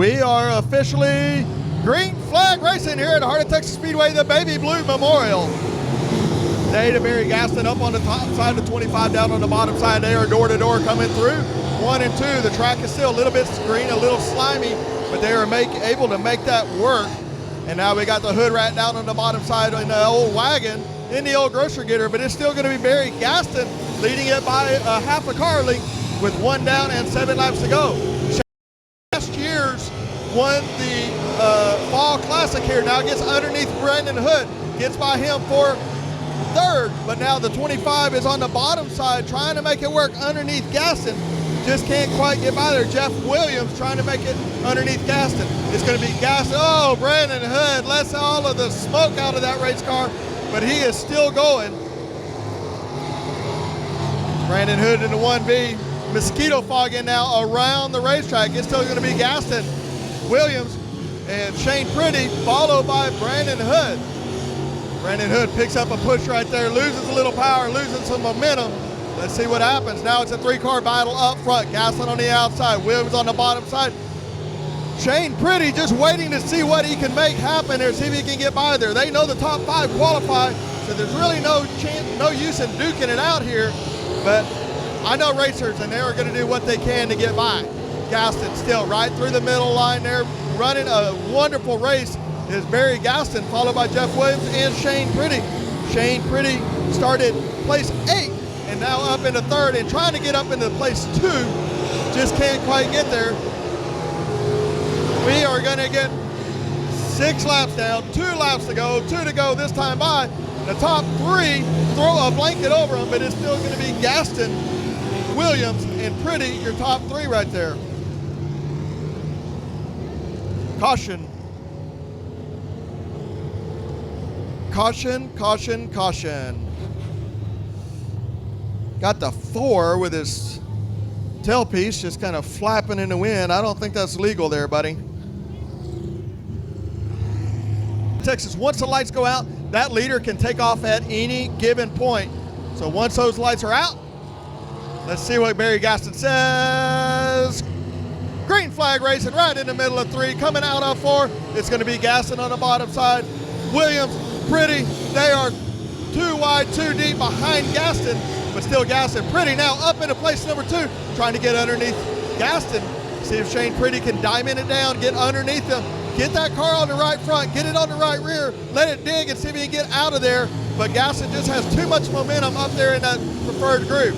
We are officially green flag racing here at the Heart of Texas Speedway, the Baby Blue Memorial. Day to Barry Gaston up on the top side, the 25 down on the bottom side. They are door to door coming through. 1 and 2, the track is still a little bit green, a little slimy, but they are able to make that work. And now we got the hood rat down on the bottom side in the old wagon, in the old grocery getter, but it's still gonna be Barry Gaston leading it by a half a car length with 1 down and 7 laps to go. Last year's won the Fall Classic here, now gets underneath Brandon Hood, gets by him for 3rd, but now the 25 is on the bottom side trying to make it work underneath Gaston. Just can't quite get by there. Jeff Williams trying to make it underneath Gaston. It's going to be Gaston. Oh, Brandon Hood lets all of the smoke out of that race car, but he is still going. Brandon Hood in the 1B. Mosquito fogging now around the racetrack. It's still going to be Gaston, Williams, and Shane Pretty, followed by Brandon Hood. Brandon Hood picks up a push right there, loses a little power, losing some momentum. Let's see what happens. Now it's a 3-car battle up front. Gaston on the outside, Williams on the bottom side. Shane Pretty just waiting to see what he can make happen there, see if he can get by there. They know the top 5 qualify, so there's really no use in duking it out here. But I know racers, and they are going to do what they can to get by. Gaston still right through the middle line there, running a wonderful race is Barry Gaston, followed by Jeff Williams and Shane Pretty. Shane Pretty started place 8 and now up into 3rd and trying to get up into place 2. Just can't quite get there. We are going to get 6 laps down, 2 laps to go, 2 to go this time by. The top 3 throw a blanket over them, but it's still going to be Gaston, Williams, and Pretty, your top 3 right there. Caution. Caution, caution, caution. Got the 4 with his tailpiece just kind of flapping in the wind. I don't think that's legal there, buddy. Texas, once the lights go out, that leader can take off at any given point. So once those lights are out, let's see what Barry Gaston says. Green flag racing right in the middle of 3, coming out of 4. It's going to be Gaston on the bottom side. Williams, Pretty, they are 2 wide, 2 deep behind Gaston, but still Gaston. Pretty now up into place number 2, trying to get underneath Gaston. See if Shane Pretty can diamond it down, get underneath him, get that car on the right front, get it on the right rear, let it dig and see if he can get out of there. But Gaston just has too much momentum up there in that preferred group.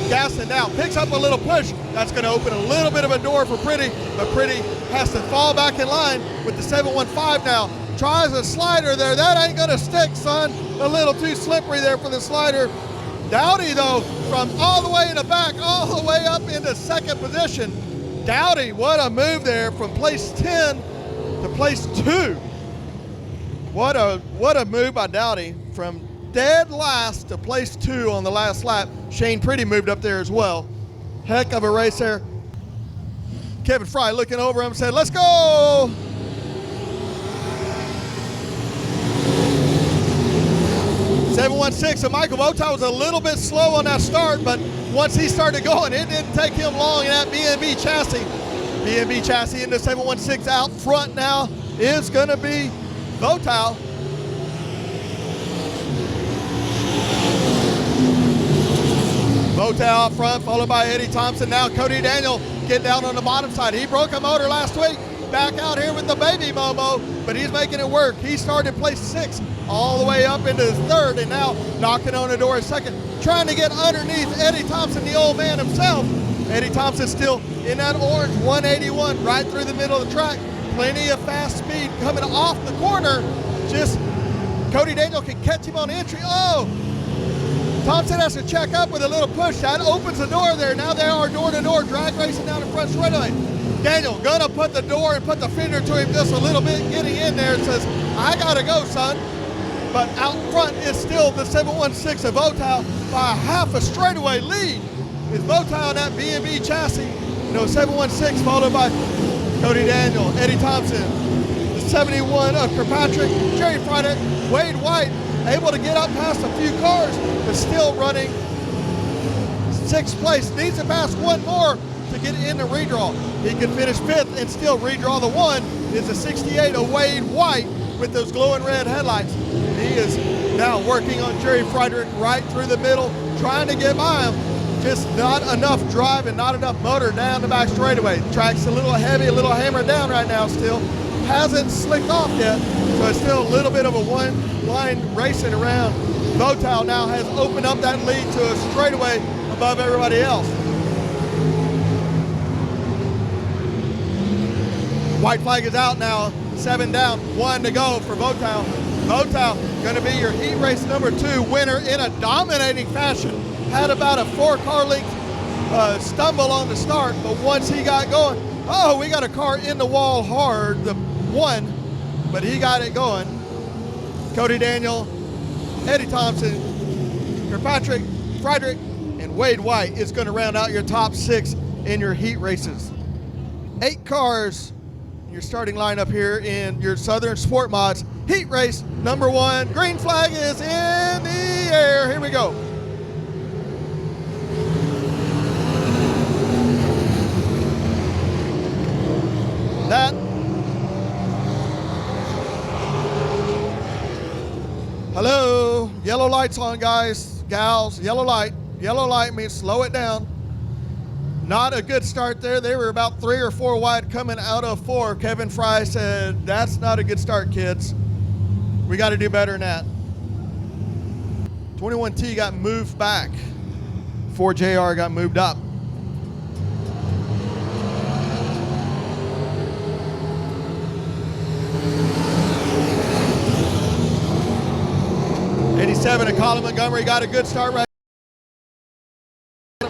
Gaston now picks up a little push. That's going to open a little bit of a door for Pretty, but Pretty has to fall back in line with the 715 now. Tries a slider there. That ain't going to stick, son. A little too slippery there for the slider. Dowdy, though, from all the way in the back, all the way up into 2nd position. Dowdy, what a move there from place 10 to place 2. What a move by Dowdy from dead last to place 2 on the last lap. Shane Pretty moved up there as well. Heck of a race there. Kevin Fry looking over him said, let's go. .716, and Michael Votaw was a little bit slow on that start, but once he started going, it didn't take him long in that B&B chassis. B&B chassis into 716 out front now is going to be Votaw. Votaw up front, followed by Eddie Thompson. Now Cody Daniel getting down on the bottom side. He broke a motor last week. Back out here with the baby Momo, but he's making it work. He started place 6 all the way up into his 3rd and now knocking on the door at 2nd, trying to get underneath Eddie Thompson, the old man himself. Eddie Thompson still in that orange 181 right through the middle of the track. Plenty of fast speed coming off the corner. Just Cody Daniel can catch him on entry. Oh, Thompson has to check up with a little push. That opens the door there. Now they are door-to-door drag racing down the front straightaway. Daniel gonna put the door and put the finger to him just a little bit, getting in there and says, I gotta go, son. But out front is still the 716 of Votaw by a half a straightaway lead. Is Votaw on that B&B chassis. 716 followed by Cody Daniel, Eddie Thompson, the 71 of Kirkpatrick, Jerry Friday, Wade White, able to get up past a few cars, but still running 6th place. Needs to pass one more to get in the redraw. He can finish 5th and still redraw the 1. Is a 68 of Wade White with those glowing red headlights. He is now working on Jerry Friedrich right through the middle, trying to get by him. Just not enough drive and not enough motor down the back straightaway. The track's a little heavy, a little hammered down right now still. Hasn't slicked off yet, so it's still a little bit of a one-line racing around. Votow now has opened up that lead to a straightaway above everybody else. White flag is out now, 7 down, 1 to go for Votow. Votow going to be your heat race number 2 winner in a dominating fashion. Had about a 4-car length stumble on the start, but once he got going, we got a car in the wall hard, the 1, but he got it going. Cody Daniel, Eddie Thompson, Kirkpatrick, Friedrich, and Wade White is going to round out your top 6 in your heat races. 8 cars in your starting lineup here in your Southern Sport Mods heat race number 1. Green flag is in the air. Here we go. That. Hello, yellow lights on, guys, gals, yellow light. Yellow light means slow it down. Not a good start there. They were about 3 or 4 wide coming out of 4. Kevin Fry said, that's not a good start, kids. We got to do better than that. 21T got moved back. 4JR got moved up. '87 and Colin Montgomery got a good start right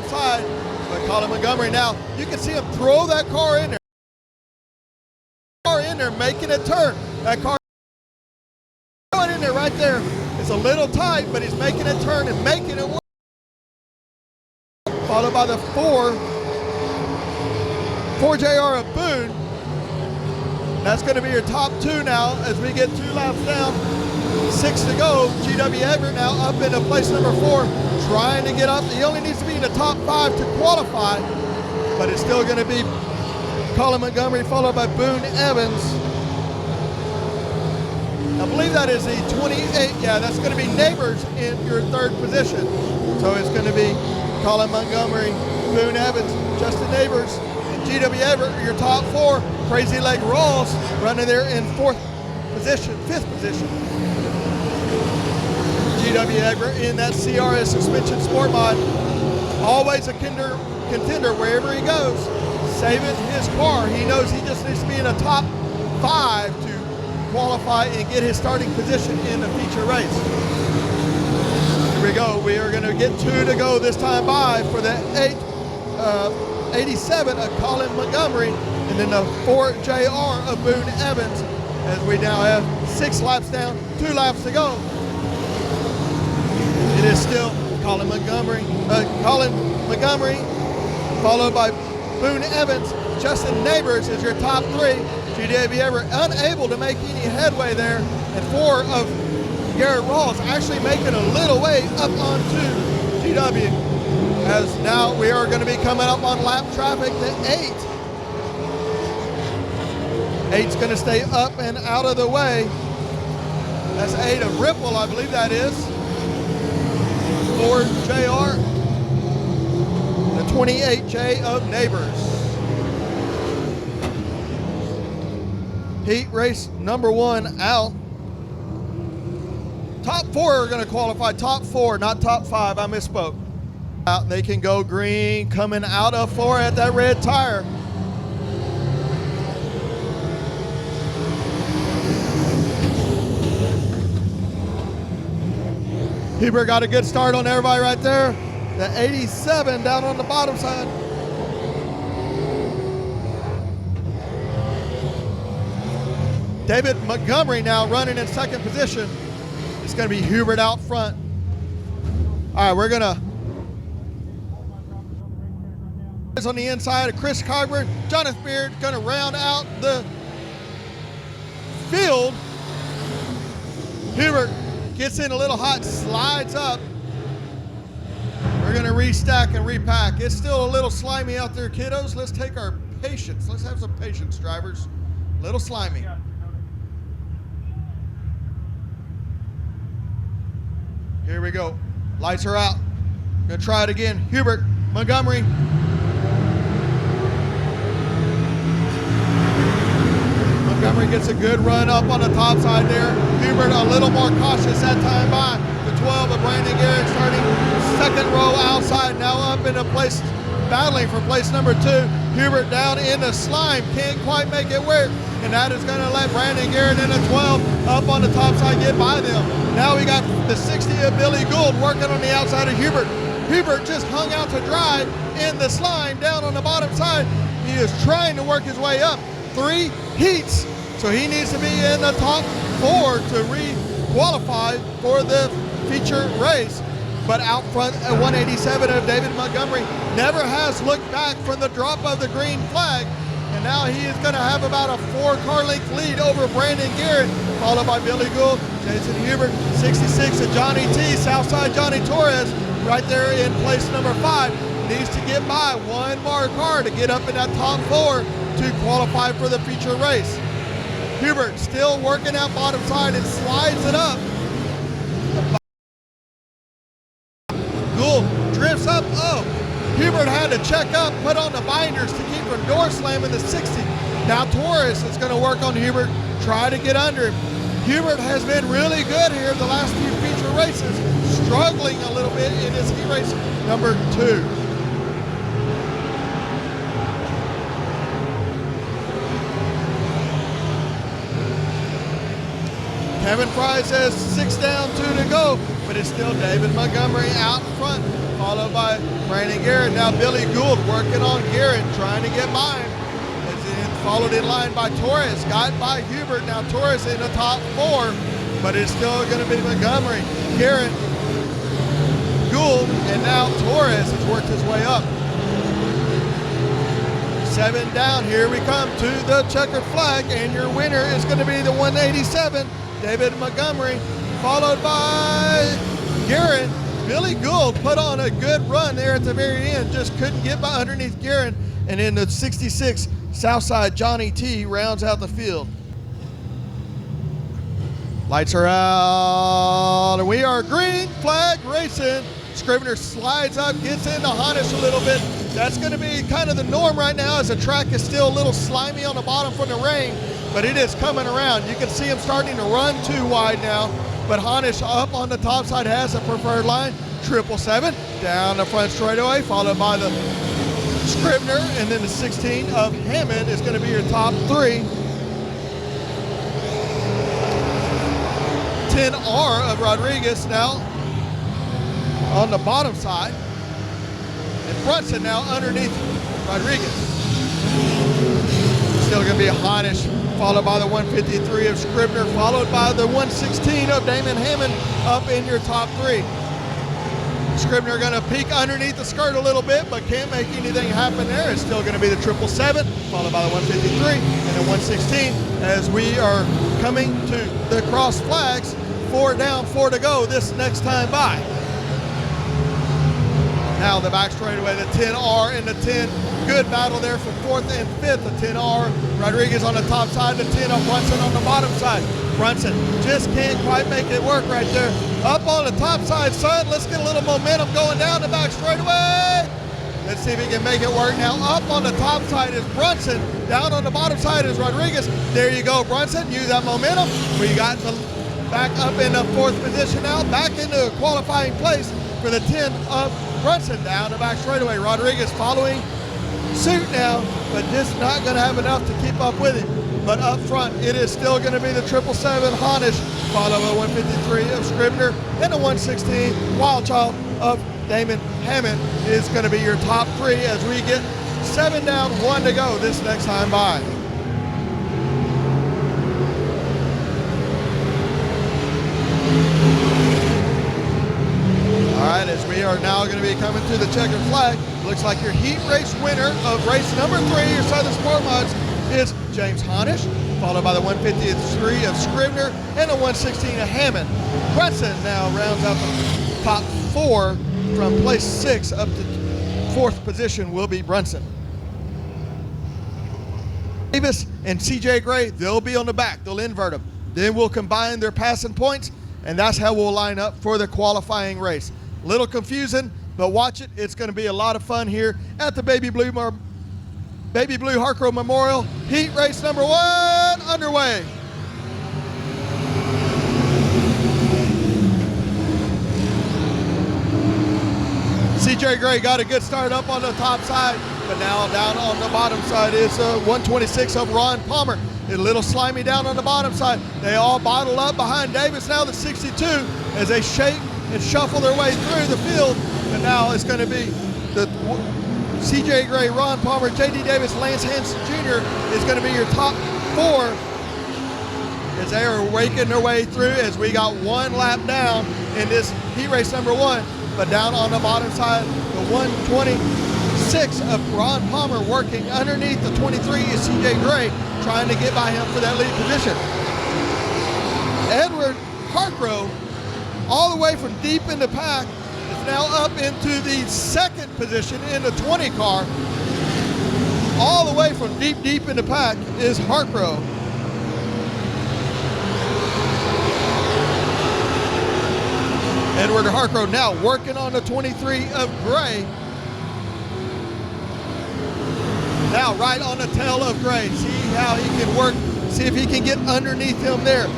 side, but Colin Montgomery now, you can see him throw that car in there. Making it turn. That car going in there right there. It's a little tight, but he's making it turn and making it work. Followed by the 4JR of Boone. That's going to be your top 2 now as we get 2 laps down. 6 to go. GW Everett now up into place number 4, trying to get up. He only needs to be in the top 5 to qualify, but it's still going to be Colin Montgomery followed by Boone Evans. I believe that is the 28. Yeah, that's going to be Neighbors in your 3rd position. So it's going to be Colin Montgomery, Boone Evans, Justin Neighbors, and GW Everett are your top 4. Crazy Leg Rawls running there in 5th position. GW Everett in that CRS suspension sport mod. Always a contender wherever he goes. Saving his car. He knows he just needs to be in a top 5 to qualify and get his starting position in the feature race. Here we go. We are going to get 2 to go this time by for the 87 of Colin Montgomery and then the 4JR of Boone Evans as we now have 6 laps down, 2 laps to go. It is still Colin Montgomery, followed by Boone Evans. Justin Neighbors is your top 3. GW Everett unable to make any headway there. And 4 of Garrett Rawls actually making a little way up onto GW. As now we are going to be coming up on lap traffic to 8. 8's going to stay up and out of the way. That's 8 of Ripple, I believe that is. 4JR. The 28J of Neighbors. Heat race number 1 out. Top 4 are going to qualify. Top 4, not top 5. I misspoke. Out, they can go green coming out of 4 at that red tire. Huber got a good start on everybody right there. The 87 down on the bottom side. David Montgomery now running in 2nd position. It's going to be Hubert out front. All right, we're going to on the inside of Chris Carver. Jonathan Beard going to round out the field. Hubert gets in a little hot, slides up. We're We're gonna restack and repack. It's still a little slimy out there, kiddos. Let's take our patience. Let's have some patience, drivers. A little slimy. Here we go. Lights are out. Gonna try it again. Hubert, Montgomery. Montgomery gets a good run up on the top side there. Hubert a little more cautious that time by. The 12 of Brandon Garrett starting second row outside. Now up into place, battling for place number 2. Hubert down in the slime. Can't quite make it work. And that is going to let Brandon Garrett in the 12 up on the top side get by them. Now we got the 60 of Billy Gould working on the outside of Hubert. Hubert just hung out to dry in the slime down on the bottom side. He is trying to work his way up. 3 heats, so he needs to be in the top 4 to re-qualify for the feature race. But out front at 187 of David Montgomery never has looked back from the drop of the green flag. And now he is going to have about a 4-car length lead over Brandon Garrett, followed by Billy Gould, Jason Hubert, 66 of Johnny T, Southside Johnny Torres, right there in place number 5. Needs to get by one more car to get up in that top 4 to qualify for the feature race. Hubert still working that bottom side and slides it up. Gould drifts up. Oh, Hubert had to check up, put on the binders to keep from door slamming the 60. Now Torres is going to work on Hubert, try to get under him. Hubert has been really good here the last few feature races, struggling a little bit in his heat race number 2. Kevin Fry says 6 down, 2 to go, but it's still David Montgomery out front, followed by Brandon Garrett. Now Billy Gould working on Garrett, trying to get by him. It's followed in line by Torres, got by Hubert. Now Torres in the top 4, but it's still going to be Montgomery, Garrett, Gould, and now Torres has worked his way up. 7 down, here we come to the checkered flag, and your winner is going to be the 187, David Montgomery, followed by Garrett. Billy Gould put on a good run there at the very end, just couldn't get by underneath Garrett, and in the 66, Southside Johnny T rounds out the field. Lights are out, and we are green flag racing. Scrivener slides up, gets into Hannes a little bit. That's going to be kind of the norm right now, as the track is still a little slimy on the bottom from the rain, but it is coming around. You can see him starting to run too wide now, but Hannes up on the top side has a preferred line. 777 down the front straightaway, followed by the Scrivener, and then the 16 of Hammond is going to be your top 3. 10R of Rodriguez now on the bottom side, and Brunson now underneath Rodriguez. Still going to be Hannes, followed by the 153 of Scrivener, followed by the 116 of Damon Hammond up in your top 3. Scrivener going to peek underneath the skirt a little bit, but can't make anything happen there. It's still going to be the 777, followed by the 153 and the 116, as we are coming to the cross flags. 4 down, 4 to go this next time by. Now the back straightaway, the 10R and the 10. Good battle there for 4th and 5th. The 10R, Rodriguez on the top side, the 10 of Brunson on the bottom side. Brunson just can't quite make it work right there. Up on the top side, son, let's get a little momentum going down the back straightaway. Let's see if he can make it work. Now up on the top side is Brunson. Down on the bottom side is Rodriguez. There you go, Brunson. Use that momentum. We got the back up in the 4th position now. Back into a qualifying place for the 10 of Brunson. Down the back straightaway. Rodriguez following suit now, but just not going to have enough to keep up with him. But up front, it is still going to be the 777 Hannes, followed by 153 of Scrivener, and the 116 Wild Child of Damon Hammond is going to be your top 3 as we get 7 down, 1 to go this next time by. All right, as we are now going to be coming to the checkered flag, looks like your heat race winner of race number 3, your Southern Sport Mods, is James Hannes, followed by the 153 of Scrivener and the 116 of Hammond. Brunson now rounds out the top 4 from place 6 up to 4th position will be Brunson. Davis and CJ Gray, they'll be on the back. They'll invert them. Then we'll combine their passing points, and that's how we'll line up for the qualifying race. Little confusing, but watch it. It's going to be a lot of fun here at the Baby Blue Harcrow Memorial. Heat race number 1 underway. CJ Gray got a good start up on the top side, but now down on the bottom side is 126 of Ron Palmer. A little slimy down on the bottom side. They all bottle up behind Davis now, the 62, as they shake and shuffle their way through the field. And now it's going to be the CJ Gray, Ron Palmer, JD Davis, Lance Hanson Jr. is going to be your top 4 as they are waking their way through, as we got 1 lap down in this heat race number 1. But down on the bottom side, the 126 of Ron Palmer working underneath the 23 is CJ Gray, trying to get by him for that lead position. Edward Harcrow, all the way from deep in the pack, is now up into the 2nd position in the 20 car. All the way from deep in the pack is Harcrow. Edward Harcrow now working on the 23 of Gray. Now right on the tail of Gray. See how he can work, see if he can get underneath him there.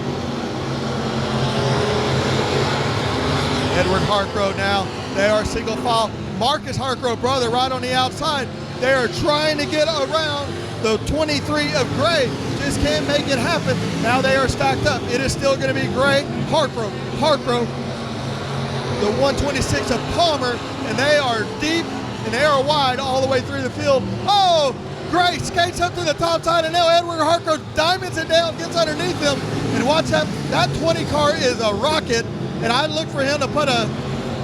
Edward Harcrow now, they are single file. Marcus Harcrow, brother, right on the outside. They are trying to get around the 23 of Gray. Just can't make it happen. Now they are stacked up. It is still going to be Gray, Harcrow, the 126 of Palmer, and they are deep and they are wide all the way through the field. Oh, Gray skates up to the top side, and now Edward Harcrow diamonds it down, gets underneath him, and watch that 20 car is a rocket, and I look for him to put a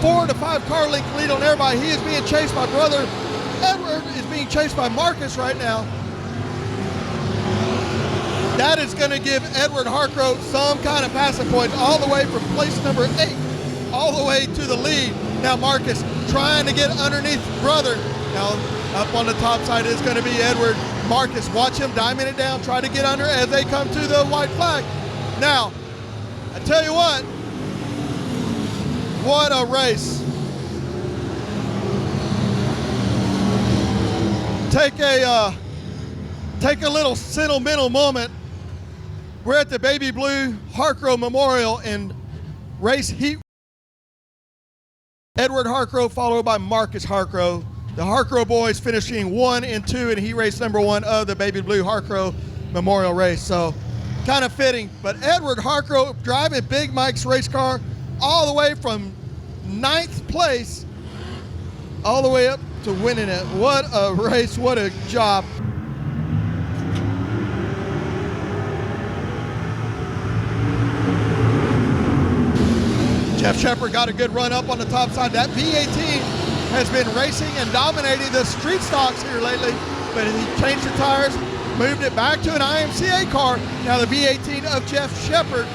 4 to 5 car length lead on everybody. He is being chased by brother Edward, is being chased by Marcus right now. That is going to give Edward Harcrow some kind of passing points all the way from place number 8 all the way to the lead. Now Marcus trying to get underneath brother. Now up on the top side is going to be Edward. Marcus, watch him diamond it down, try to get under as they come to the white flag. Now, I tell you what a race. Take a little sentimental moment. We're at the Baby Blue Harcrow Memorial and race heat. Edward Harcrow followed by Marcus Harcrow. The Harcrow boys finishing 1 and 2 in heat race number 1 of the Baby Blue Harcrow Memorial race. So kind of fitting. But Edward Harcrow driving Big Mike's race car all the way from 9th place all the way up to winning it. What a race, what a job. Jeff Shepard got a good run up on the top side. That V18 has been racing and dominating the street stocks here lately, but he changed the tires, moved it back to an IMCA car. Now the V18 of Jeff Shepard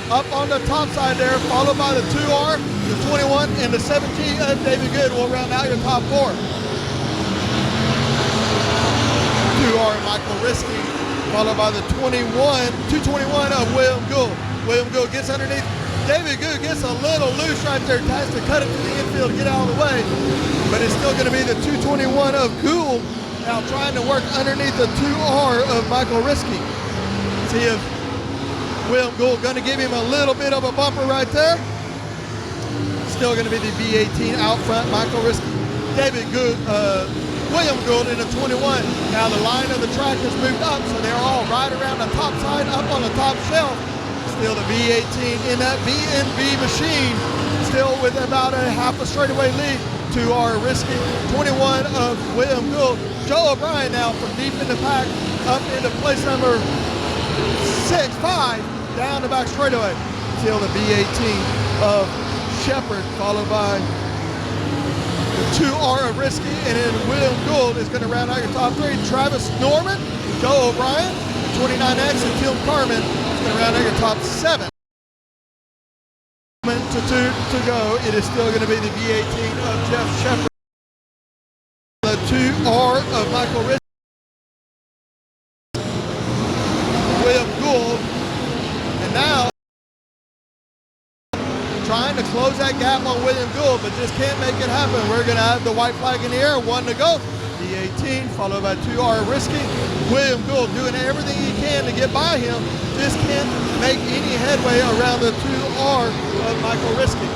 up on the top side there, followed by the 2R, the 21, and the 17 of David Good will round out your top 4. 2R Michael Risky, followed by the 221 of William Gould. William Gould gets underneath. David Good gets a little loose right there, tries to cut it to the infield, get out of the way, but it's still going to be the 221 of Gould now trying to work underneath the 2R of Michael Risky. See if William Gould going to give him a little bit of a bumper right there. Still going to be the V18 out front, Michael Risky. William Gould in the 21. Now the line of the track has moved up, so they're all right around the top side, up on the top shelf. Still the V18 in that V&V machine, still with about a half a straightaway lead to our Risky. 21 of William Gould. Joe O'Brien now from deep in the pack up into place number 5 down the back straightaway. Still the V18 of Shepard, followed by the 2R of Risky, and then William Gould is going to round out your top 3. Travis Norman, Joe O'Brien, 29X, and Tim Carmen is going to round out your top 7. to go. It is still going to be the V18 of Jeff Shepard, the 2R of Michael Rich, William Gould, and now trying to close that gap on William Gould, but just can't make it happen. We're going to have the white flag in the air, 1 to go. V18 followed by 2R Risky. William Gould doing everything he can to get by him, just can't make any headway around the 2R of Michael Risky.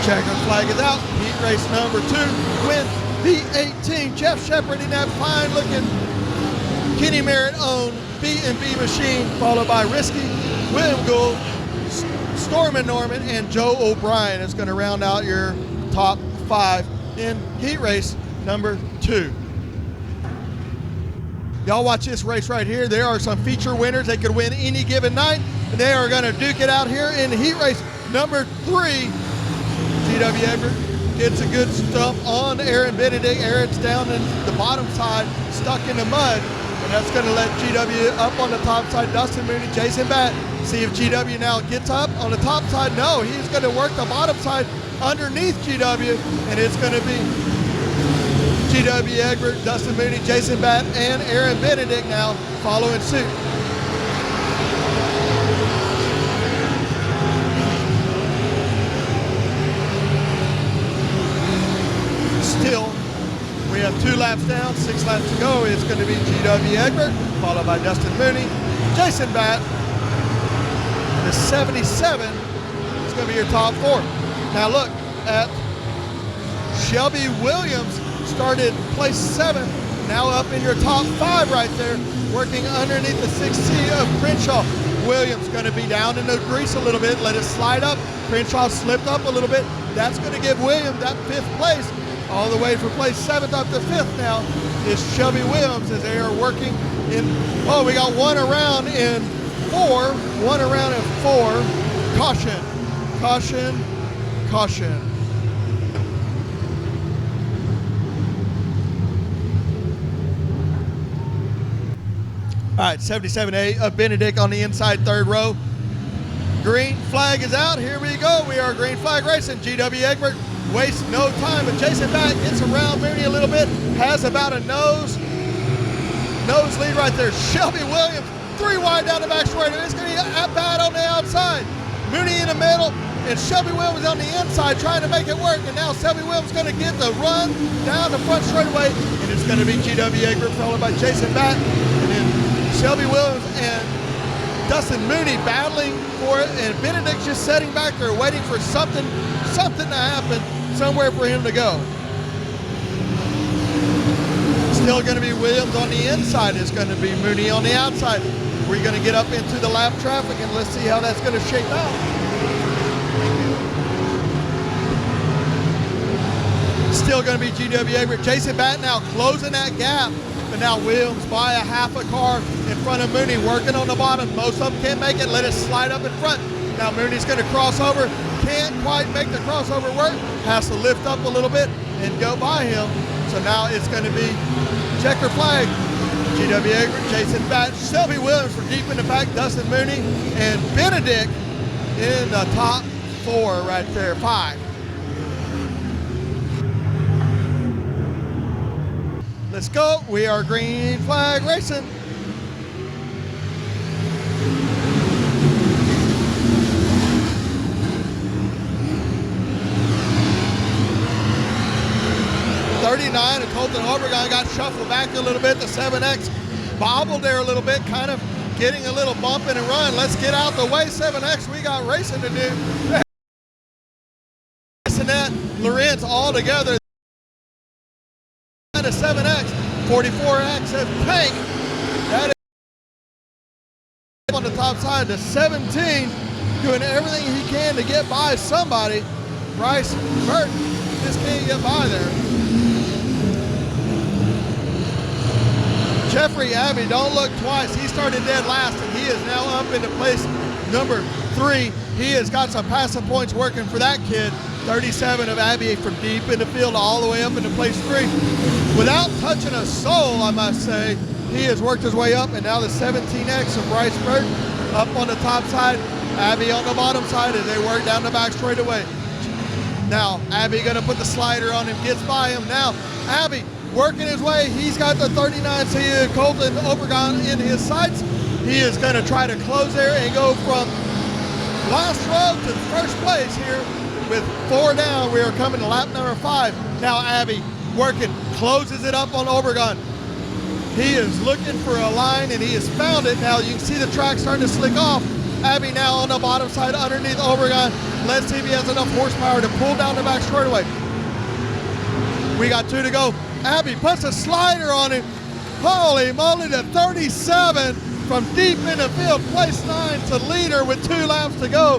Checker flag is out. Heat race number 2 wins V18. Jeff Shepard in that fine looking Kenny Merritt owned B&B machine, followed by Risky, William Gould, Stormin Norman, and Joe O'Brien is going to round out your top 5 in heat race number 2. Y'all watch this race right here. There are some feature winners. They could win any given night. And they are going to duke it out here in heat race number 3. GW Everett gets a good stump on Aaron Benedict. Aaron's down in the bottom side, stuck in the mud. And that's going to let GW up on the top side. Dustin Mooney, Jason Batt. See if GW now gets up on the top side. No, he's going to work the bottom side underneath GW. And it's going to be GW Egbert, Dustin Mooney, Jason Batt, and Aaron Benedict now following suit. Still, we have 2 laps down, 6 laps to go. It's going to be GW Egbert, followed by Dustin Mooney, Jason Batt. The 77 is going to be your top 4. Now look at Shelby Williams, started place 7, now up in your top 5 right there, working underneath the 6C of Crenshaw. Williams going to be down in the grease a little bit, let it slide up. Crenshaw slipped up a little bit. That's going to give Williams that 5th place. All the way from place 7th up to 5th now is Shelby Williams as they are working in, oh, we got 1 around in 4, 1 around in 4. Caution, caution, caution. All right, 77A of Benedict on the inside 3rd row. Green flag is out. Here we go. We are green flag racing. GW Egbert wastes no time, but Jason Batt gets around Mooney a little bit, has about a nose lead right there. Shelby Williams, 3 wide down the back straight. It's going to be Batt on the outside. Mooney in the middle, and Shelby Williams on the inside trying to make it work. And now Shelby Williams going to get the run down the front straightaway, and it's going to be GW Egbert followed by Jason Batt. And then Shelby Williams and Dustin Mooney battling for it, and Benedict's just sitting back there waiting for something to happen, somewhere for him to go. Still going to be Williams on the inside. It's going to be Mooney on the outside. We're going to get up into the lap traffic, and let's see how that's going to shape out. Still going to be GW Egbert. Jason Batt now closing that gap. But now Williams by a half a car in front of Mooney, working on the bottom. Most of them can't make it. Let it slide up in front. Now Mooney's going to cross over. Can't quite make the crossover work. Has to lift up a little bit and go by him. So now it's going to be checker flag. GW Egbert, Jason Batt, Shelby Williams for deep in the back, Dustin Mooney, and Benedict in the top 4 right there, 5. Let's go. We are green flag racing. '39 and Colton Obregon got shuffled back a little bit. The 7X bobbled there a little bit, kind of getting a little bump in and run. Let's get out the way, 7X. We got racing to do. That Lorenz all together. The 7X, 44X of Tank. That is on the top side. The 17 doing everything he can to get by somebody. Bryce Burton just can't get by there. Jeffrey Abbey, don't look twice. He started dead last, and he is now up into place number 3. He has got some passing points working for that kid. 37 of Abbey from deep in the field all the way up into place 3. Without touching a soul, I must say, he has worked his way up, and now the 17X of Bryce Burton up on the top side. Abby on the bottom side as they work down the back straightaway. Now, Abby gonna put the slider on him, gets by him. Now, Abby working his way. He's got the 39, so Colton Obregon in his sights. He is gonna try to close there and go from last row to first place here with 4 down. We are coming to lap number 5. Now, Abby working, closes it up on Obregon. He is looking for a line and he has found it. Now, you can see the track starting to slick off. Abby now on the bottom side underneath Obregon. Let's see if he has enough horsepower to pull down the back straightaway. We got 2 to go. Abby puts a slider on him. Holy moly, to 37 from deep in the field. Place 9 to leader with 2 laps to go.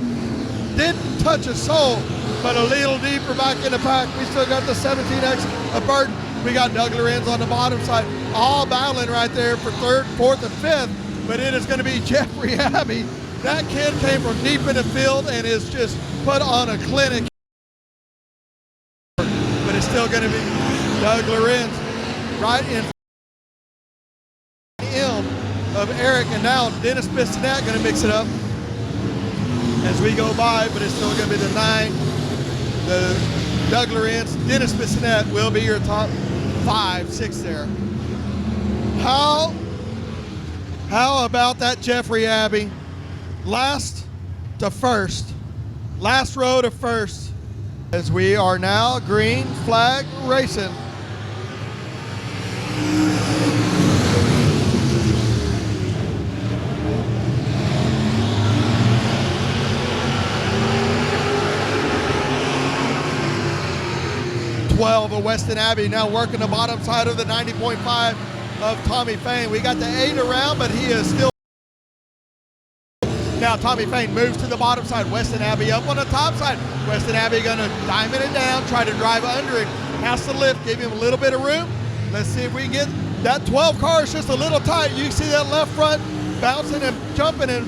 Didn't touch a soul, but a little deeper back in the pack. We still got the 17X of Burton. We got Doug Lorenz on the bottom side, all battling right there for 3rd, 4th, and 5th, but it is going to be Jeffrey Abbey. That kid came from deep in the field and is just put on a clinic. But it's still going to be Doug Lorenz right in front of Eric, and now Dennis Bissonette going to mix it up as we go by, but it's still going to be the 9, the Doug Lorenz. Dennis Bissonette will be your top 5, 6 there. How about that Jeffrey Abbey? Last to first, last row to first, as we are now green flag racing. Of Weston Abbey now working the bottom side of the 90.5 of Tommy Fain. We got the 8 around, but he is still. Now Tommy Fain moves to the bottom side. Weston Abbey up on the top side. Weston Abbey gonna diamond it down, try to drive under it. Has to lift, give him a little bit of room. Let's see if we can get that 12 car is just a little tight. You can see that left front bouncing and jumping and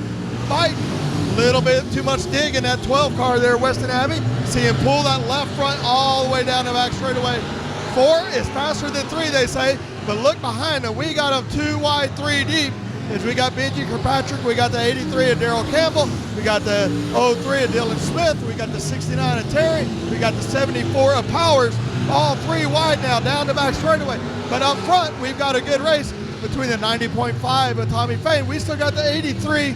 fighting. A little bit too much dig in that 12 car there, Weston Abbey. See him pull that left front all the way down the back straightaway. 4 is faster than 3, they say, but look behind him. We got him 2 wide, 3 deep. As we got Benji Kirkpatrick, we got the 83 of Daryl Campbell, we got the 03 of Dylan Smith, we got the 69 of Terry, we got the 74 of Powers, all 3 wide now, down the back straightaway. But up front, we've got a good race between the 90.5 of Tommy Fain. We still got the 83.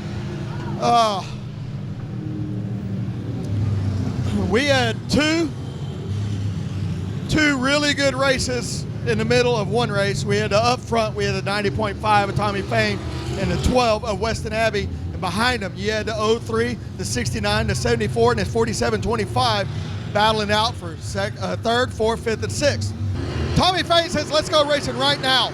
We had two really good races in the middle of one race. We had the up front, we had the 90.5 of Tommy Fain and the 12 of Weston Abbey. And behind them, you had the 03, the 69, the 74, and the 47.25 battling out for 3rd, 4th, 5th, and 6th. Tommy Fain says, let's go racing right now.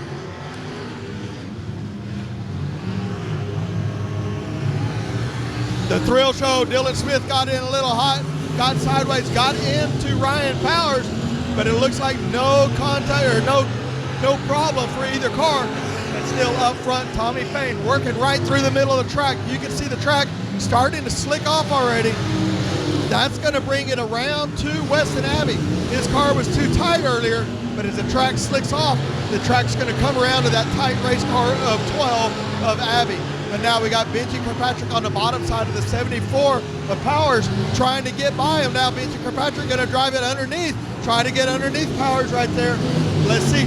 The thrill show, Dylan Smith got in a little hot, got sideways, got into Ryan Powers, but it looks like no contact or no problem for either car. And still up front, Tommy Fain working right through the middle of the track. You can see the track starting to slick off already. That's going to bring it around to Weston Abbey. His car was too tight earlier, but as the track slicks off, the track's going to come around to that tight race car of 12 of Abbey. But now we got Benji Kirkpatrick on the bottom side of the 74 of Powers trying to get by him. Now Benji Kirkpatrick going to drive it underneath, trying to get underneath Powers right there. Let's see.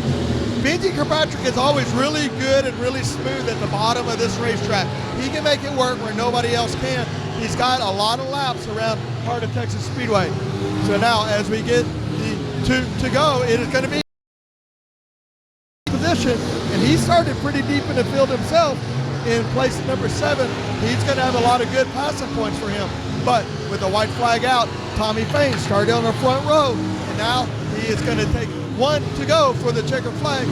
Benji Kirkpatrick is always really good and really smooth at the bottom of this racetrack. He can make it work where nobody else can. He's got a lot of laps around Heart of Texas Speedway. So now as we get the 2 to go, it is going to be position, and he started pretty deep in the field himself in place number 7. He's going to have a lot of good passing points for him. But with the white flag out, Tommy Fain started on the front row, and now he is going to take 1 to go for the checkered flag.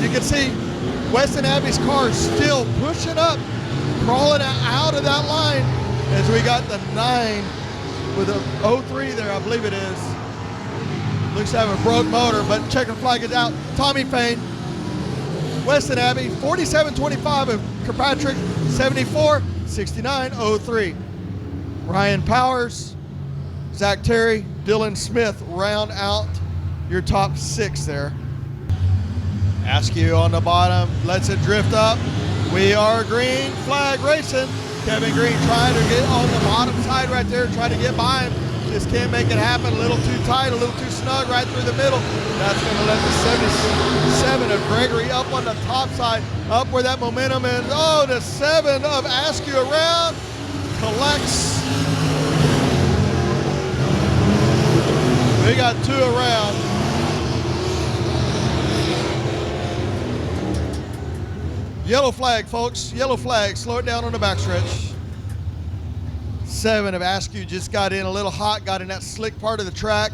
You can see Weston Abbey's car still pushing up, crawling out of that line as we got the 9 with a 03 there, I believe it is. Looks to have a broke motor, but checkered flag is out. Tommy Fain, Weston Abbey, 47.25 of Kirkpatrick, 74, 69, 03. Ryan Powers, Zach Terry, Dylan Smith round out your top 6 there. Askew on the bottom, lets it drift up. We are green flag racing. Kevin Green trying to get on the bottom side right there, trying to get by him. Just can't make it happen. A little too tight, a little too snug right through the middle. That's going to let the 77 of Gregory up on the top side, up where that momentum is. Oh, the 7 of Askew around, collects. We got 2 around. Yellow flag, folks. Yellow flag. Slow it down on the backstretch. 7 of Askew just got in a little hot, got in that slick part of the track,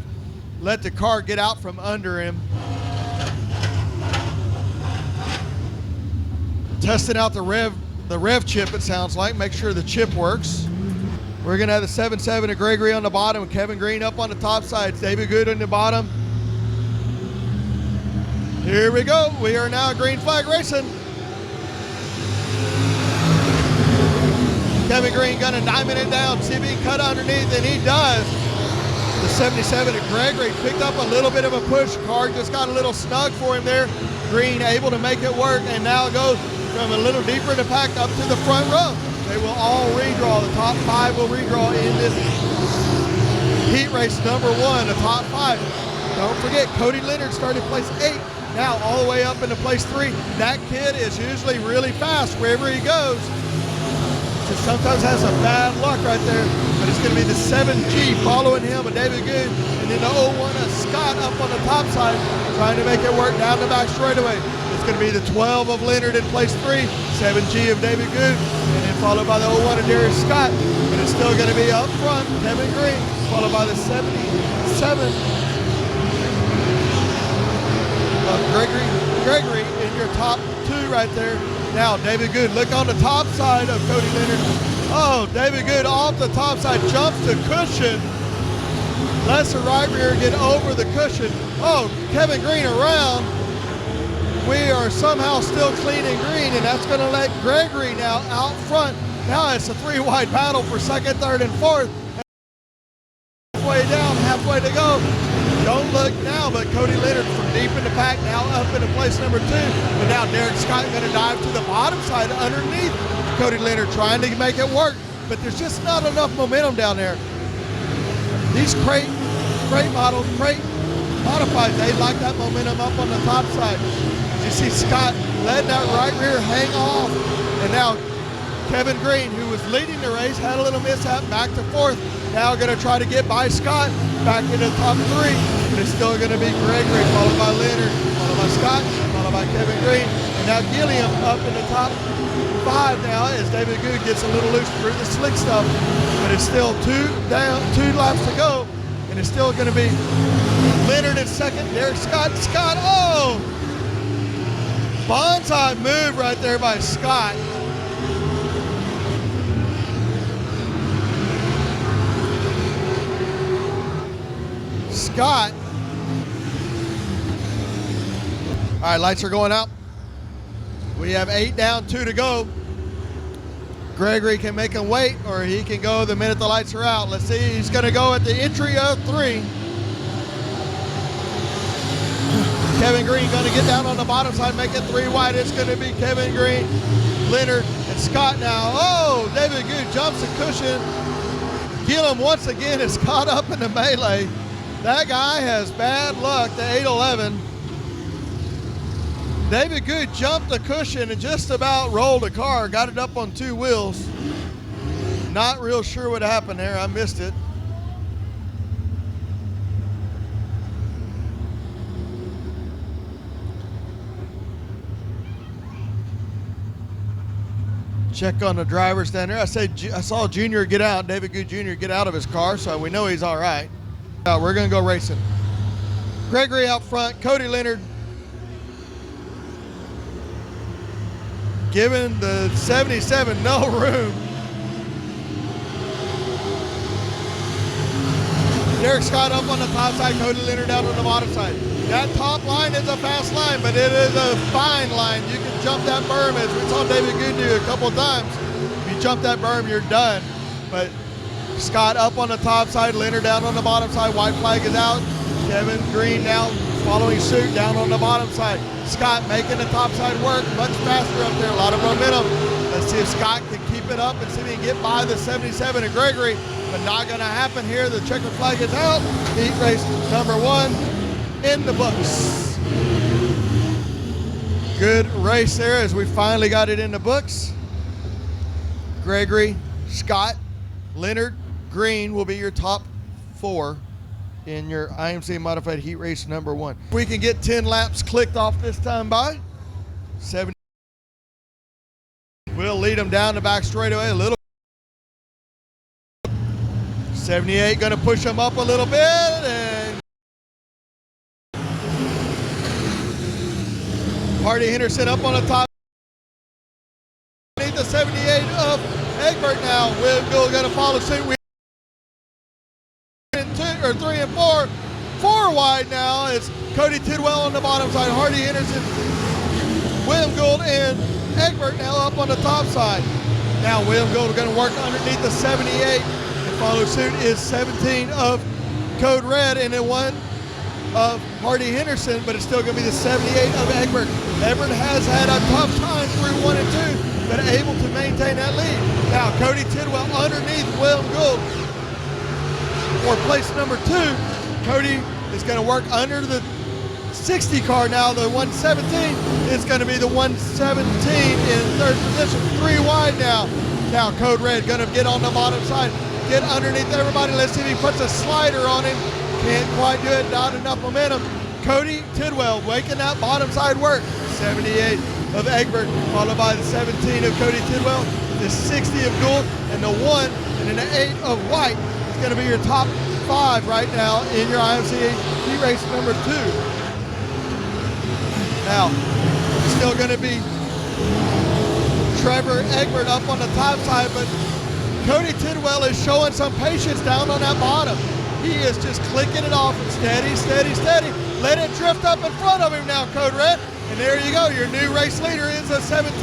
let the car get out from under him. Testing out the rev chip, it sounds like. Make sure the chip works. We're gonna have the 7-7 of Gregory on the bottom, and Kevin Green up on the top side. David Good on the bottom. Here we go. We are now green flag racing. Kevin Green gonna diamond it down, see if he can cut underneath, and he does. The 77 of Gregory picked up a little bit of a push. Car just got a little snug for him there. Green able to make it work, and now goes from a little deeper in the pack up to the front row. They will all redraw. The top 5 will redraw in this heat race number 1, the top 5. Don't forget, Cody Leonard started place 8, now all the way up into place 3. That kid is usually really fast wherever he goes. Just sometimes has some bad luck right there, but it's going to be the 7G following him, and David Good, and then the 01 of Scott up on the top side, trying to make it work down the back straightaway. It's going to be the 12 of Leonard in place 3, 7G of David Good, and then followed by the 01 of Darius Scott, but it's still going to be up front, Kevin Green, followed by the 77 of Gregory in your top 2 right there. Now, David Good, look on the top side of Cody Leonard. Oh, David Good off the top side, jumps the cushion. Lets the right rear get over the cushion. Oh, Kevin Green around. We are somehow still clean and green, and that's going to let Gregory now out front. Now it's a 3-wide battle for 2nd, 3rd, and 4th. Halfway down, halfway to go. Don't look now, but Cody Leonard from deep in the pack now up into place number 2. But now Derek Scott going to dive to the bottom side underneath Cody Leonard, trying to make it work. But there's just not enough momentum down there. These crate models, crate modified, they like that momentum up on the top side. You see Scott letting that right rear hang off. And now Kevin Green, who was leading the race, had a little mishap back to 4th. Now going to try to get by Scott back into the top 3, but it's still going to be Gregory, followed by Leonard, followed by Scott, followed by Kevin Green, and now Gilliam up in the top 5 now as David Good gets a little loose through the slick stuff, but it's still 2 laps to go, and it's still going to be Leonard in 2nd, Derek Scott, oh! Bonsai move right there by Scott. Scott. All right, lights are going out. We have 8 down, 2 to go. Gregory can make him wait, or he can go the minute the lights are out. Let's see, he's gonna go at the entry of 3. Kevin Green gonna get down on the bottom side, make it 3 wide. It's gonna be Kevin Green, Leonard, and Scott now. Oh, David Good jumps the cushion. Gillum once again is caught up in the melee. That guy has bad luck, the 811. David Good jumped the cushion and just about rolled the car, got it up on 2 wheels. Not real sure what happened there, I missed it. Check on the drivers down there. I saw Junior get out, David Good Jr. get out of his car, so we know he's all right. We're gonna go racing. Gregory out front, Cody Leonard giving the 77 no room. Derek Scott up on the top side, Cody Leonard out on the bottom side. That top line is a fast line, but it is a fine line. You can jump that berm, as we saw David Good do a couple of times. If you jump that berm, you're done. But Scott up on the top side, Leonard down on the bottom side. White flag is out. Kevin Green now following suit down on the bottom side. Scott making the top side work much faster up there. A lot of momentum. Let's see if Scott can keep it up and see if he can get by the 77 of Gregory, but not going to happen here. The checkered flag is out. Heat race number 1 in the books. Good race there as we finally got it in the books. Gregory, Scott, Leonard, Green will be your top 4 in your IMCA modified heat race number 1. We can get 10 laps clicked off this time by 70. We'll lead them down the back straightaway a little. 78 going to push them up a little bit, and Hardy Henderson up on the top. The 78 of Egbert now. William Gould going to follow suit. We 3 and 4. 4 wide now. It's Cody Tidwell on the bottom side. Hardy Henderson, William Gould, and Egbert now up on the top side. Now William Gould is going to work underneath the 78. And follow suit is 17 of Code Red and then 1 of Hardy Henderson, but it's still going to be the 78 of Egbert. Egbert has had a tough time through 1 and 2, but able to maintain that lead. Now Cody Tidwell underneath William Gould for place number 2. Cody is going to work under the 60 car now. The 117 is going to be the 117 in 3rd position. 3 wide now. Now Code Red going to get on the bottom side, get underneath everybody. Let's see if he puts a slider on him. Can't quite do it, not enough momentum. Cody Tidwell making that bottom side work. 78 of Egbert, followed by the 17 of Cody Tidwell, the 60 of Gould, and the 1 and then the 8 of White is going to be your top 5 right now in your IMCA heat race number 2. Now, still going to be Trevor Egbert up on the top side, but Cody Tidwell is showing some patience down on that bottom. He is just clicking it off and steady, steady, steady. Let it drift up in front of him now, Code Red. And there you go. Your new race leader is the 17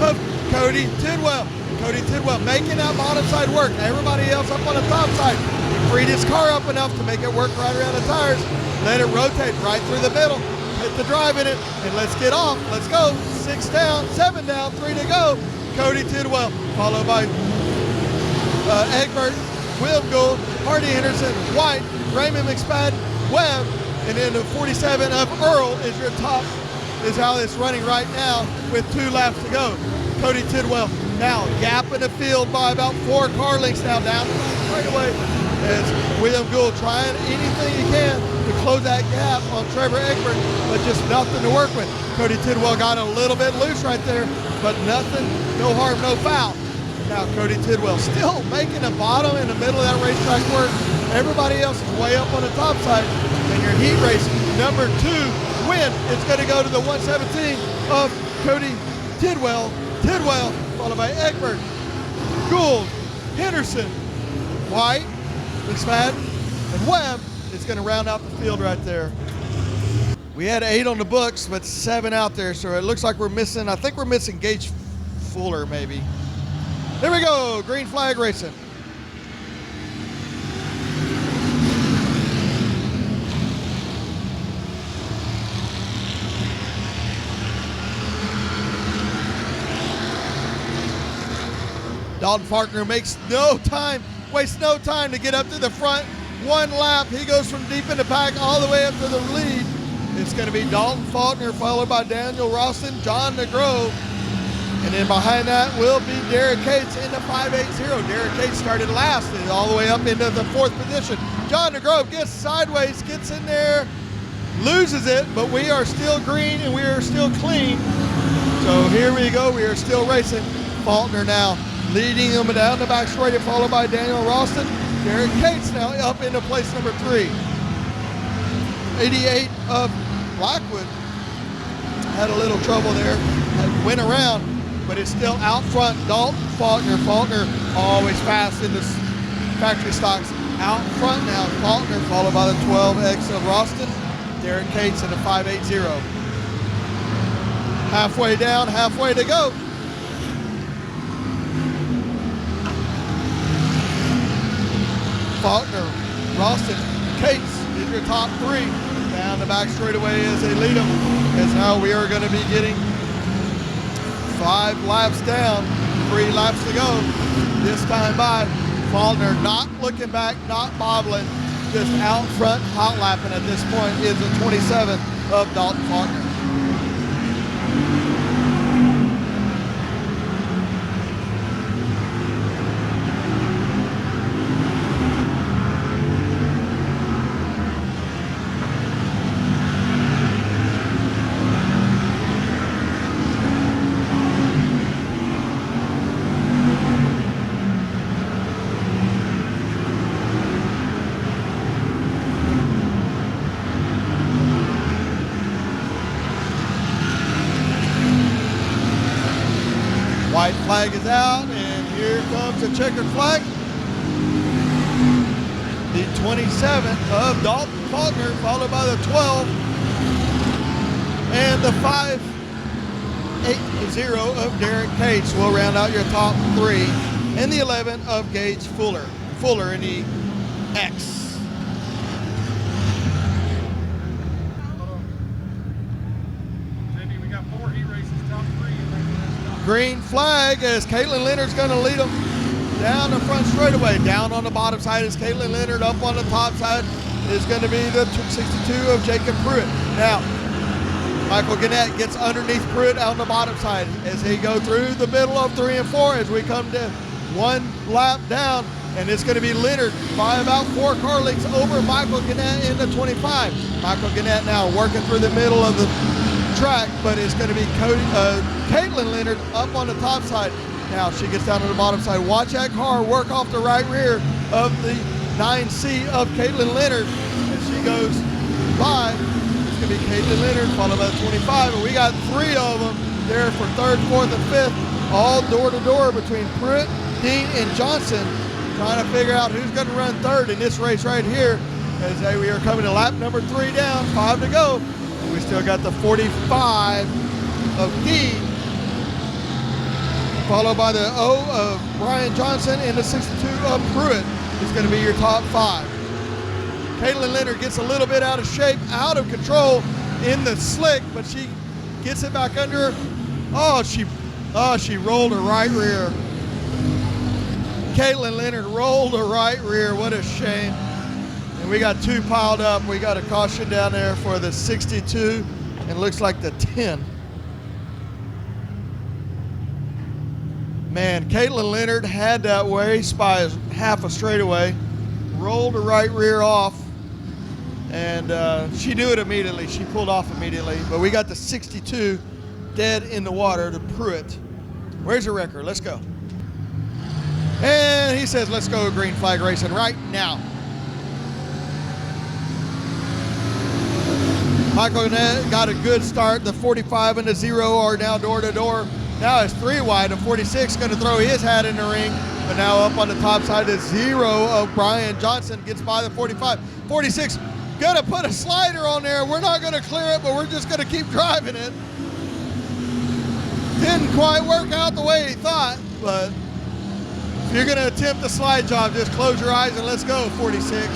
of Cody Tidwell. Cody Tidwell making that bottom side work. Everybody else up on the top side. He freed his car up enough to make it work right around the tires. Let it rotate right through the middle. Hit the drive in it, and let's get off. Let's go. 6 down, 7 down, 3 to go. Cody Tidwell, followed by Egbert, William Gould, Hardy Henderson, White, Raymond McSpadden, Webb, and then the 47 of Earl is your top, is how it's running right now with 2 laps to go. Cody Tidwell now gap in the field by about 4 car lengths now down right away as William Gould trying anything he can to close that gap on Trevor Egbert, but just nothing to work with. Cody Tidwell got a little bit loose right there, but nothing, no harm, no foul. Now Cody Tidwell still making a bottom in the middle of that racetrack work. Everybody else is way up on the top side. And your heat race number 2 win is going to go to the 117 of Cody Tidwell. Tidwell, followed by Egbert, Gould, Henderson, White, McSpadden, and Webb is going to round out the field right there. We had 8 on the books, but 7 out there, so it looks like we're missing, I think we're missing Gage Fuller maybe. Here we go, green flag racing. Dalton Faulkner makes no time, wastes no time to get up to the front. 1 lap, he goes from deep in the pack all the way up to the lead. It's going to be Dalton Faulkner, followed by Daniel Ralston, John DeGrove. And then behind that will be Derek Cates in the 580. Derek Cates started last and all the way up into the 4th position. John DeGrove gets sideways, gets in there, loses it, but we are still green and we are still clean. So here we go, we are still racing. Faulkner now leading them down the back straight, followed by Daniel Ralston. Derek Cates now up into place number 3. 88 of Blackwood had a little trouble there, went around, but it's still out front. Dalton Faulkner. Faulkner always fast in the factory stocks. Out front now, Faulkner, followed by the 12X of Ralston. Derek Cates in the 580. Halfway down, halfway to go. Faulkner, Ralston, Cates is your top 3. Down the back straightaway as they lead them. As now we are going to be getting 5 laps down. 3 laps to go. This time by, Faulkner not looking back, not bobbling, just out front, hot lapping at this point is the 27 of Dalton Faulkner. White flag is out, and here comes the checkered flag. The 27 of Dalton Faulkner, followed by the 12, and the 5-8-0 of Derek Cates will round out your top 3, and the 11 of Gage Fuller in the X. Green flag as Caitlin Leonard's going to lead them down the front straightaway. Down on the bottom side is Caitlin Leonard. Up on the top side is going to be the 62 of Jacob Pruitt. Now, Michael Gannett gets underneath Pruitt on the bottom side as they go through the middle of 3 and 4 as we come to 1 lap down. And it's going to be Leonard by about 4 car lengths over Michael Gannett in the 25. Michael Gannett now working through the middle of the track, but it's going to be Caitlin Leonard up on the top side. Now she gets down to the bottom side. Watch that car work off the right rear of the 9C of Caitlin Leonard as she goes by. It's going to be Caitlin Leonard followed by the 25, and we got 3 of them there for 3rd, 4th, and 5th, all door to door between Pruitt, Dean, and Johnson, trying to figure out who's going to run 3rd in this race right here as we are coming to lap number 3 down, 5 to go. We still got the 45 of D, followed by the O of Brian Johnson and the 62 of Pruitt. It's going to be your top 5. Caitlin Leonard gets a little bit out of shape, out of control in the slick, but she gets it back under. She rolled her right rear. Caitlin Leonard rolled her right rear. What a shame. And we got 2 piled up. We got a caution down there for the 62 and looks like the 10. Man, Caitlin Leonard had that race by half a straightaway, rolled her right rear off, and she knew it immediately. She pulled off immediately, but we got the 62 dead in the water to Pruitt. Where's your record? Let's go. And he says, let's go green flag racing right now. Michael Gannett got a good start. The 45 and the 0 are now door to door. Now it's 3 wide. The 46 going to throw his hat in the ring. But now up on the top side, the 0 of Brian Johnson gets by the 45. 46 going to put a slider on there. We're not going to clear it, but we're just going to keep driving it. Didn't quite work out the way he thought, but if you're going to attempt a slide job, just close your eyes and let's go, 46.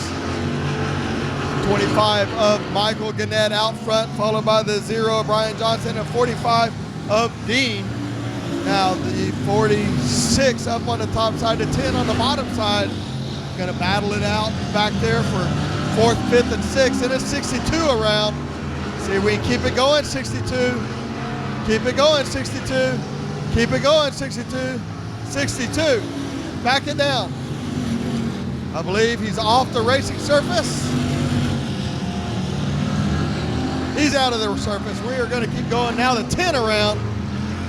25 of Michael Gannett out front, followed by the 0 of Brian Johnson and 45 of Dean. Now the 46 up on the top side, the 10 on the bottom side. Gonna battle it out back there for 4th, 5th, and 6th, and a 62 around. See if we can keep it going, 62. Keep it going, 62. Keep it going, 62. 62. Back it down. I believe he's off the racing surface. He's out of the surface. We are going to keep going now. The 10 around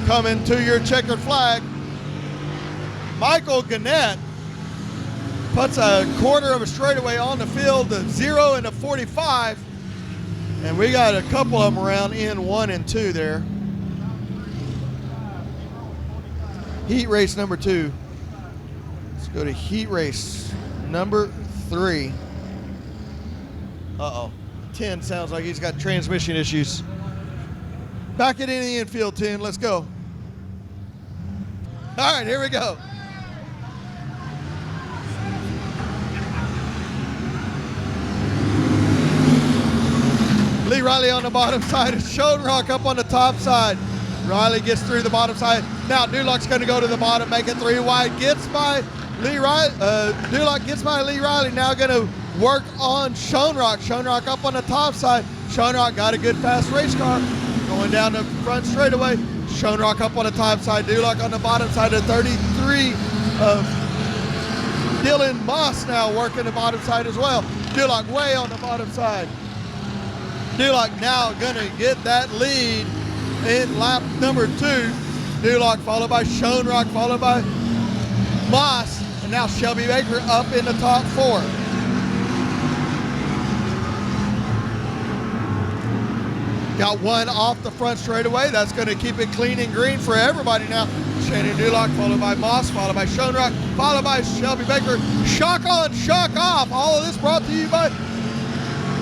coming to your checkered flag. Michael Gannett puts a quarter of a straightaway on the field, the 0 and the 45. And we got a couple of them around in 1 and 2 there. Heat race number 2. Let's go to heat race number 3. Uh-oh. 10 sounds like he's got transmission issues. Back it in the infield, 10. Let's go. All right, here we go. Lee Riley on the bottom side, Schoenrock up on the top side. Riley gets through the bottom side. Now Dulock's going to go to the bottom, make it 3 wide. Gets by Lee Riley. Dulock gets by Lee Riley. Now going to work on Schoenrock. Schoenrock up on the top side. Schoenrock got a good fast race car. Going down the front straightaway. Schoenrock up on the top side. Dulock on the bottom side of 33 of Dylan Moss now working the bottom side as well. Dulock way on the bottom side. Dulock now gonna get that lead in lap number 2. Dulock followed by Schoenrock, followed by Moss, and now Shelby Baker up in the top 4. Got one off the front straightaway. That's going to keep it clean and green for everybody now. Shannon Dulock, followed by Moss, followed by Schoenrock, followed by Shelby Baker. Shock on, shock off. All of this brought to you by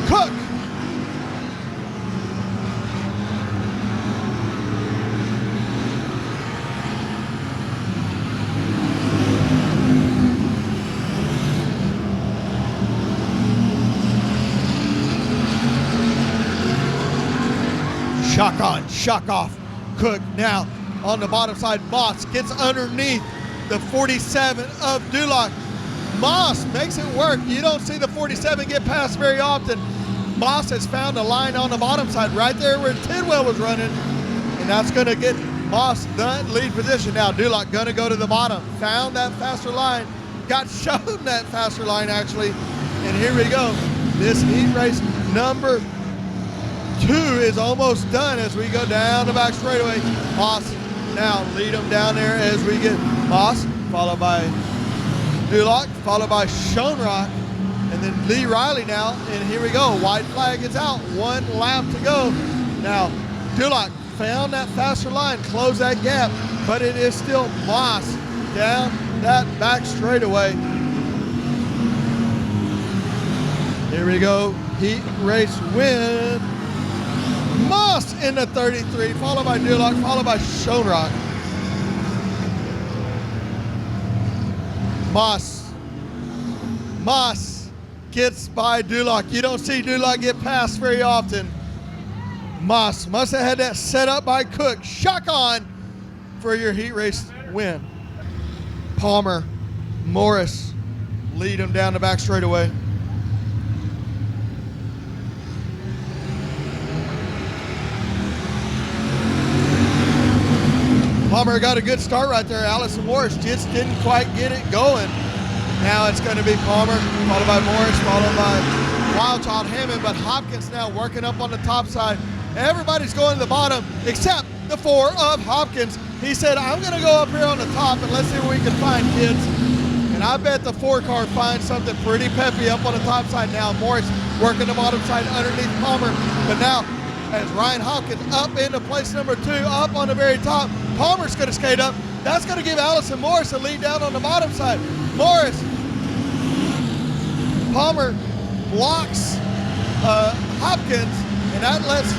Cook. Shock on, shock off. Cook now on the bottom side. Moss gets underneath the 47 of Dulock. Moss makes it work. You don't see the 47 get past very often. Moss has found a line on the bottom side right there where Tidwell was running, and that's going to get Moss the lead position. Now Dulock going to go to the bottom. Found that faster line. Got shown that faster line actually. And here we go. This heat race number 2 is almost done as we go down the back straightaway. Moss now lead them down there as we get Moss, followed by Dulock, followed by Schoenrock, and then Lee Riley now. And here we go. White flag is out. 1 lap to go. Now Dulock found that faster line, closed that gap, but it is still Moss down that back straightaway. Here we go. Heat race win. Moss in the 33, followed by Dulock, followed by Schoenrock. Moss gets by Dulock. You don't see Dulock get past very often. Moss must have had that set up by Cook. Shock on for your heat race win. Palmer, Morris lead them down the back straightaway. Palmer got a good start right there. Allison Morris just didn't quite get it going. Now it's going to be Palmer, followed by Morris, followed by Wildchild Hammond, but Hopkins now working up on the top side. Everybody's going to the bottom except the 4 of Hopkins. He said, I'm going to go up here on the top and let's see what we can find, kids. And I bet the 4 car finds something pretty peppy up on the top side now. Morris working the bottom side underneath Palmer, but now as Ryan Hopkins up into place number 2, up on the very top. Palmer's going to skate up. That's going to give Allison Morris a lead down on the bottom side. Palmer blocks Hopkins, and that lets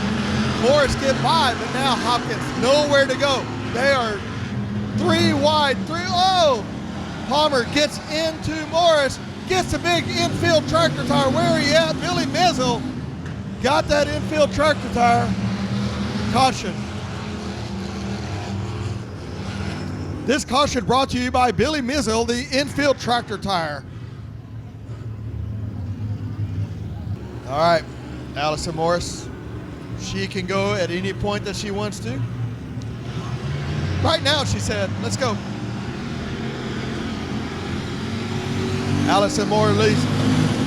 Morris get by, but now Hopkins nowhere to go. They are 3 wide, 3, oh! Palmer gets into Morris, gets a big infield tractor tire. Where are you at? Billy Mizzle got that infield tractor tire. Caution. This caution brought to you by Billy Mizzle, the infield tractor tire. All right, Allison Morris. She can go at any point that she wants to. Right now, she said, let's go. Allison Morris leads.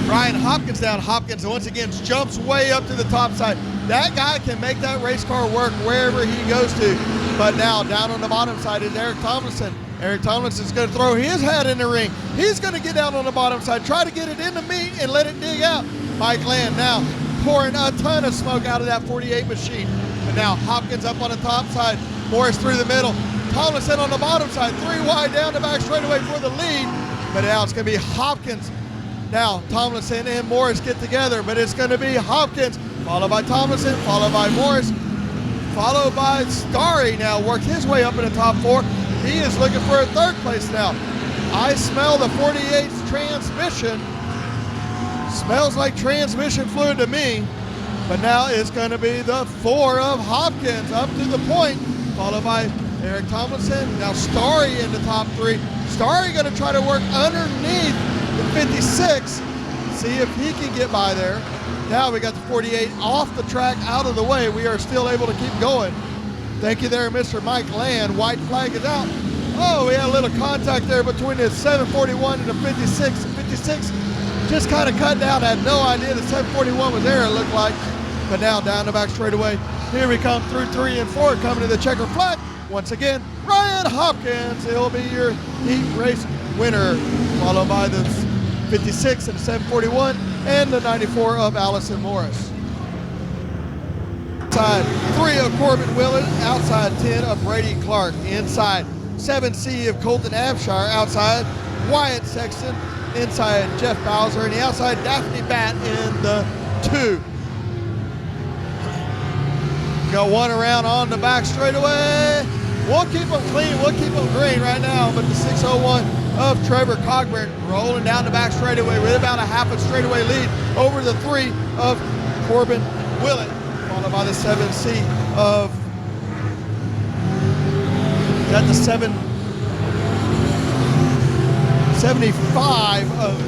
Ryan Hopkins down. Hopkins once again jumps way up to the top side. That guy can make that race car work wherever he goes to. But now down on the bottom side is Eric Tomlinson. Eric Tomlinson's going to throw his hat in the ring. He's going to get down on the bottom side, try to get it in the meat and let it dig out. Mike Land now pouring a ton of smoke out of that 48 machine. But now Hopkins up on the top side. Morris through the middle. Tomlinson on the bottom side. 3 wide down the back straightaway for the lead. But now it's going to be Hopkins. Now Tomlinson and Morris get together, but it's going to be Hopkins, followed by Tomlinson, followed by Morris, followed by Starry now worked his way up in the top 4. He is looking for a 3rd place now. I smell the 48's transmission. Smells like transmission fluid to me. But now it's going to be the 4 of Hopkins up to the point. followed by Eric Tomlinson. Now Starry in the top 3. Starry going to try to work underneath the 56. See if he can get by there. Now we got the 48 off the track, out of the way. We are still able to keep going. Thank you there, Mr. Mike Land. White flag is out. Oh, we had a little contact there between the 741 and the 56. The 56 just kind of cut down. I had no idea the 741 was there, it looked like. But now down the back straightaway. Here we come through 3 and 4, coming to the checker flag. Once again, Ryan Hopkins. He'll be your heat race winner, followed by the 56 and the 741 and the 94 of Allison Morris. Inside 3 of Corbin Willard, outside 10 of Brady Clark. Inside 7C of Colton Abshire, outside Wyatt Sexton, inside Jeff Bowser, and the outside Daphne Batt in the 2. Got one around on the back straightaway. We'll keep them clean, we'll keep them green right now, but the 601 of Trevor Cogburn rolling down the back straightaway with about a half a straightaway lead over the 3 of Corbin Willett, followed by the 7C of, is that the 75 of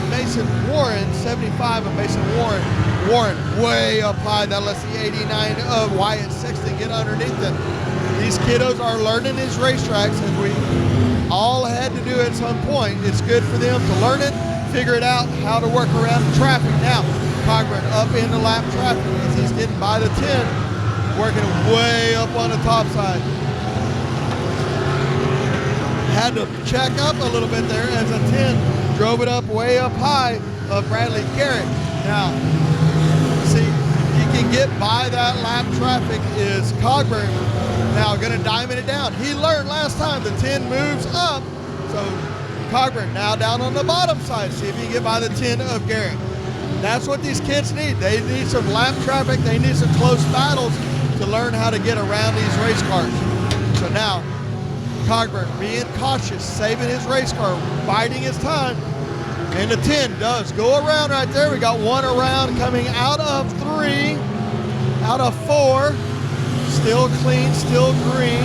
Mason Warren, 75 of Mason Warren. Warren way up high. That lets the 89 of Wyatt Sexton get underneath them. These kiddos are learning these racetracks, and we all had to do it at some point. It's good for them to learn it, figure it out, how to work around the traffic. Now, Cogburn up in the lap traffic as he's getting by the 10, working way up on the top side. Had to check up a little bit there as a 10 drove it up way up high of Bradley Garrett. Now, see, you can get by that lap traffic is Cogburn now going to diamond it down. He learned last time the 10 moves up, so Cogburn now down on the bottom side. See if you can get by the 10 of Garrett. That's what these kids need. They need some lap traffic. They need some close battles to learn how to get around these race cars. So now, Cogburn being cautious, saving his race car, biding his time. And the 10 does go around right there. We got one around coming out of 3, out of 4. Still clean, still green.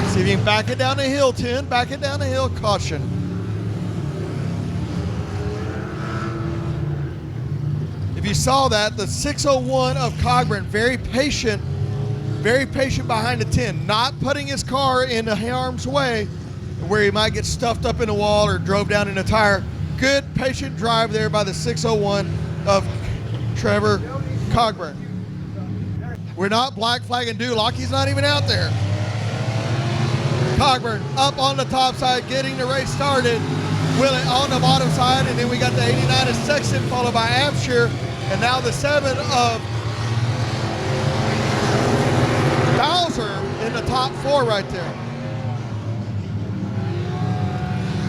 See if you can back it down the hill, 10. Back it down the hill, caution. If you saw that, the 601 of Cogburn, very patient behind the 10, not putting his car in the harm's way where he might get stuffed up in a wall or drove down in a tire. Good patient drive there by the 601 of Trevor Cogburn. We're not black flagging Duloc, he's not even out there. Cogburn up on the top side, getting the race started. Willett on the bottom side, and then we got the 89 of Sexton, followed by Abshire, and now the 7 of Bowser in the top 4 right there.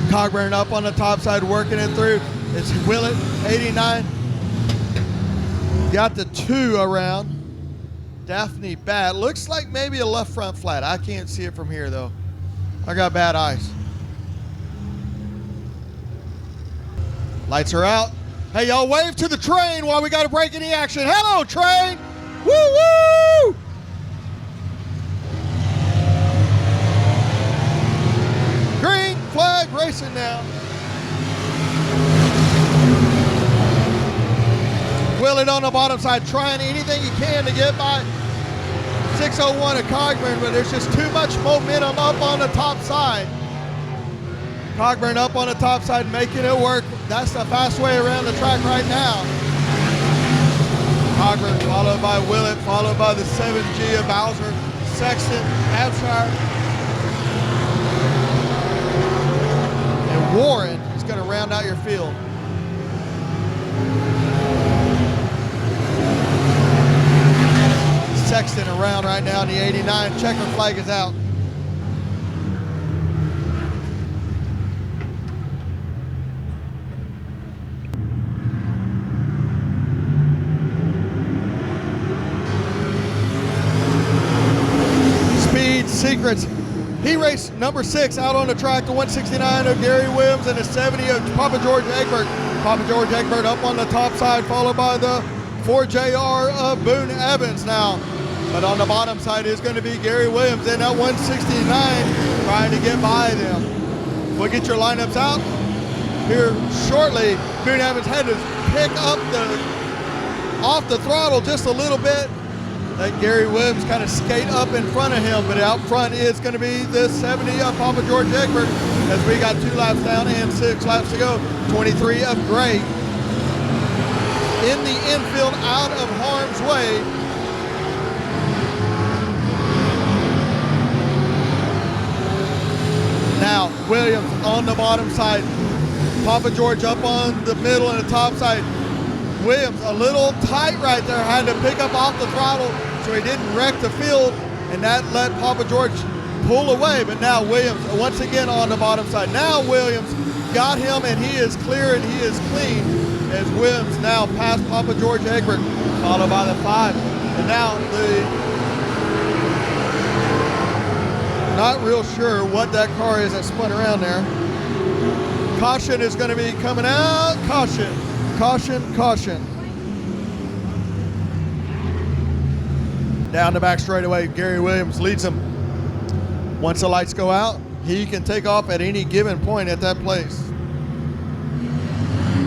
Cogburn up on the top side, working it through. It's Willett, 89. Got the 2 around. Daphne Batt. Looks like maybe a left front flat. I can't see it from here, though. I got bad eyes. Lights are out. Hey, y'all, wave to the train while we got a break in the action. Hello, train. Woo-woo! Green flag racing now. Willett on the bottom side, trying anything he can to get by 601 at Cogburn, but there's just too much momentum up on the top side. Cogburn up on the top side, making it work. That's the fast way around the track right now. Cogburn followed by Willett, followed by the 7G of Bowser, Sexton, Abshire, and Warren is going to round out your field. Sexton around right now in the 89. Checker flag is out. Speed Secrets. He raced number 6 out on the track, the 169 of Gary Williams and the 70 of Papa George Egbert. Papa George Egbert up on the top side, followed by the 4JR of Boone Evans now. But on the bottom side is going to be Gary Williams in at 169 trying to get by them. We'll get your lineups out here shortly. Boone Evans had to pick up off the throttle just a little bit. Let Gary Williams kind of skate up in front of him, but out front is going to be the 70 of Papa George Egbert as we got 2 laps down and 6 laps to go. 23 of Gray in the infield out of harm's way. Now Williams on the bottom side, Papa George up on the middle and the top side. Williams a little tight right there, had to pick up off the throttle so he didn't wreck the field, and that let Papa George pull away. But now Williams once again on the bottom side. Now Williams got him and he is clear and he is clean as Williams now passed Papa George Egbert, followed by the 5. And now not real sure what that car is that spun around there. Caution is going to be coming out. Caution. Caution, caution. Down the back straightaway, Gary Williams leads him. Once the lights go out, he can take off at any given point at that place.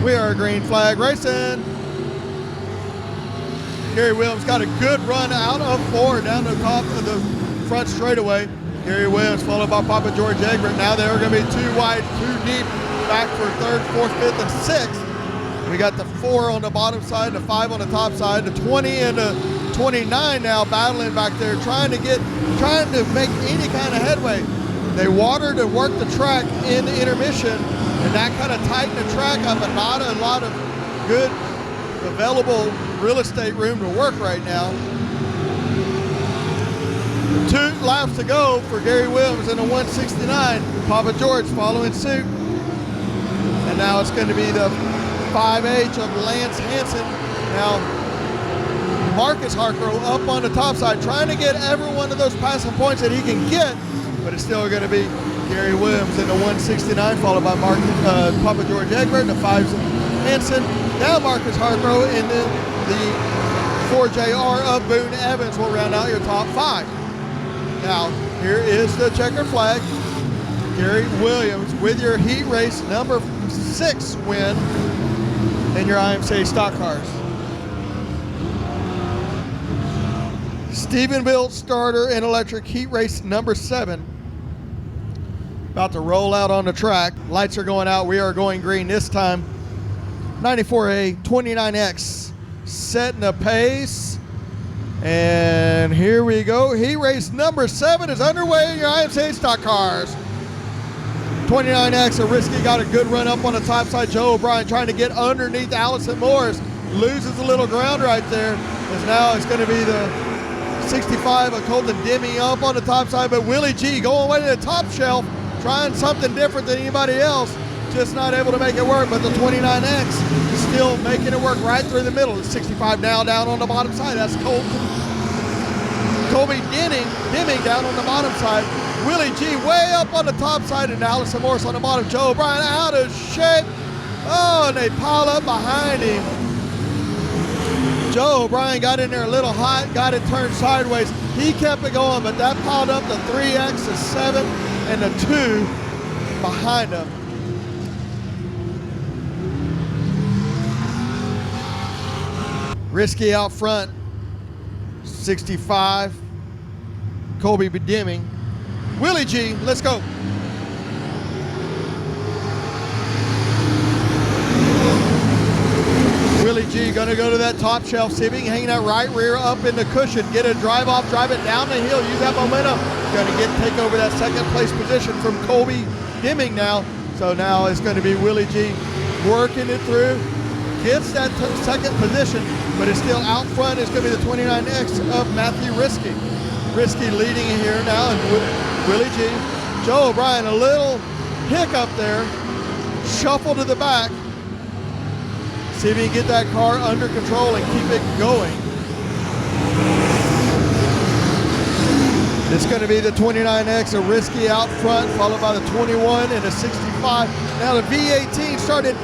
We are green flag racing. Gary Williams got a good run out of 4 down the top of the front straightaway. Gary Williams followed by Papa George Egbert. Now they're going to be 2 wide, 2 deep, back for 3rd, 4th, 5th, and 6th. We got the 4 on the bottom side, the 5 on the top side, the 20 and the 29 now battling back there, trying to make any kind of headway. They watered and worked the track in the intermission, and that kind of tightened the track up, and not a lot of good available real estate room to work right now. 2 laps to go for Gary Williams in the 169. Papa George following suit. And now it's going to be the 5H of Lance Hansen. Now Marcus Hargrove up on the top side, trying to get every one of those passing points that he can get, but it's still going to be Gary Williams in the 169, followed by Papa George Egbert, the 5's Hansen. Now Marcus Hargrove in the 4JR of Boone Evans will round out your top 5. Now, here is the checkered flag. Gary Williams with your heat race number 6 win in your IMCA stock cars. Stephenville starter in electric heat race number 7. About to roll out on the track. Lights are going out. We are going green this time. 94A 29X setting the pace. And here we go. Heat race number 7 is underway in your IMCA stock cars. 29X, a risky, got a good run up on the top side. Joe O'Brien trying to get underneath Allison Morris. Loses a little ground right there. As now it's going to be the 65 of Colton Demme up on the top side. But Willie G going away to the top shelf, trying something different than anybody else. Just not able to make it work, but the 29X still making it work right through the middle. The 65 now down on the bottom side. That's Colby Denning down on the bottom side. Willie G way up on the top side, and Allison Morris on the bottom. Joe O'Brien out of shape. Oh, and they pile up behind him. Joe O'Brien got in there a little hot, got it turned sideways. He kept it going, but that piled up the 3X, the 7, and the 2 behind him. Risky out front, 65, Colby Deming. Willie G, let's go. Willie G gonna go to that top shelf, see if he can hang that right rear up in the cushion, get a drive off, drive it down the hill, use that momentum. Gonna take over that 2nd place position from Colby Deming now. So now it's gonna be Willie G working it through, gets that 2nd position, but it's still out front. It's gonna be the 29X of Matthew Risky. Risky leading here now, and Willie G. Joe O'Brien, a little hiccup there, shuffle to the back. See if he can get that car under control and keep it going. It's going to be the 29X, a Risky out front, followed by the 21 and a 65. Now the V18 started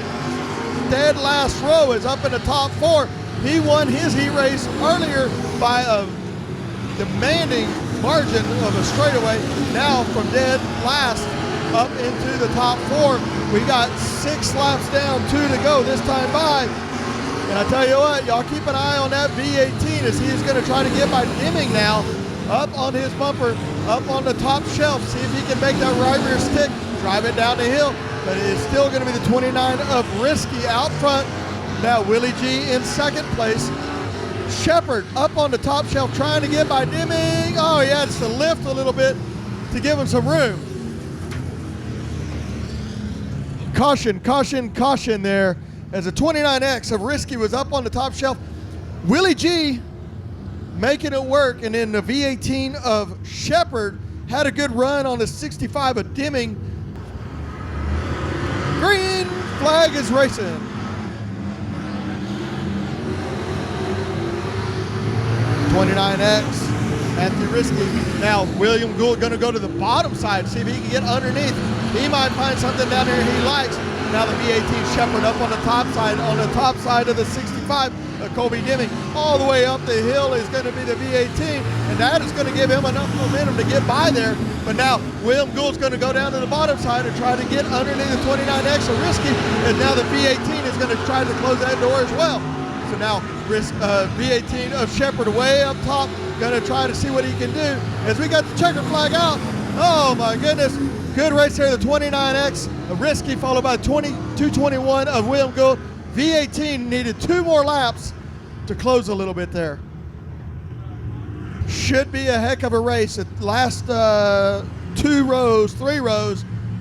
dead last row, is up in the top 4. He won his heat race earlier by a demanding margin of a straightaway. Now from dead last up into the top 4. We got 6 laps down, 2 to go this time by. And I tell you what, y'all keep an eye on that V18 as he is going to try to get by Deming now up on his bumper, up on the top shelf. See if he can make that right rear stick, drive it down the hill. But it's still going to be the 29 of Risky out front. Now Willie G in second place. Shepard up on the top shelf trying to get by Deming. Oh, he has to lift a little bit to give him some room. Caution, caution, caution there as a 29X of Risky was up on the top shelf. Willie G making it work, and then the V18 of Shepard had a good run on the 65 of Deming. Green flag is racing. '29X, Matthew Risky. Now William Gould gonna go to the bottom side, see if he can get underneath. He might find something down there he likes. Now the V18 Shepard up on the top side of the 65. Colby Deming all the way up the hill is going to be the V18, and that is going to give him enough momentum to get by there. But now William Gould's going to go down to the bottom side and try to get underneath the 29X of Risky, and now the V18 is going to try to close that door as well. So now V18 of Shepard way up top, going to try to see what he can do as we got the checker flag out. Oh my goodness, good race there, the 29X of Risky followed by 221 of William Gould. V18 needed 2 more laps to close a little bit there. Should be a heck of a race. The last 3 rows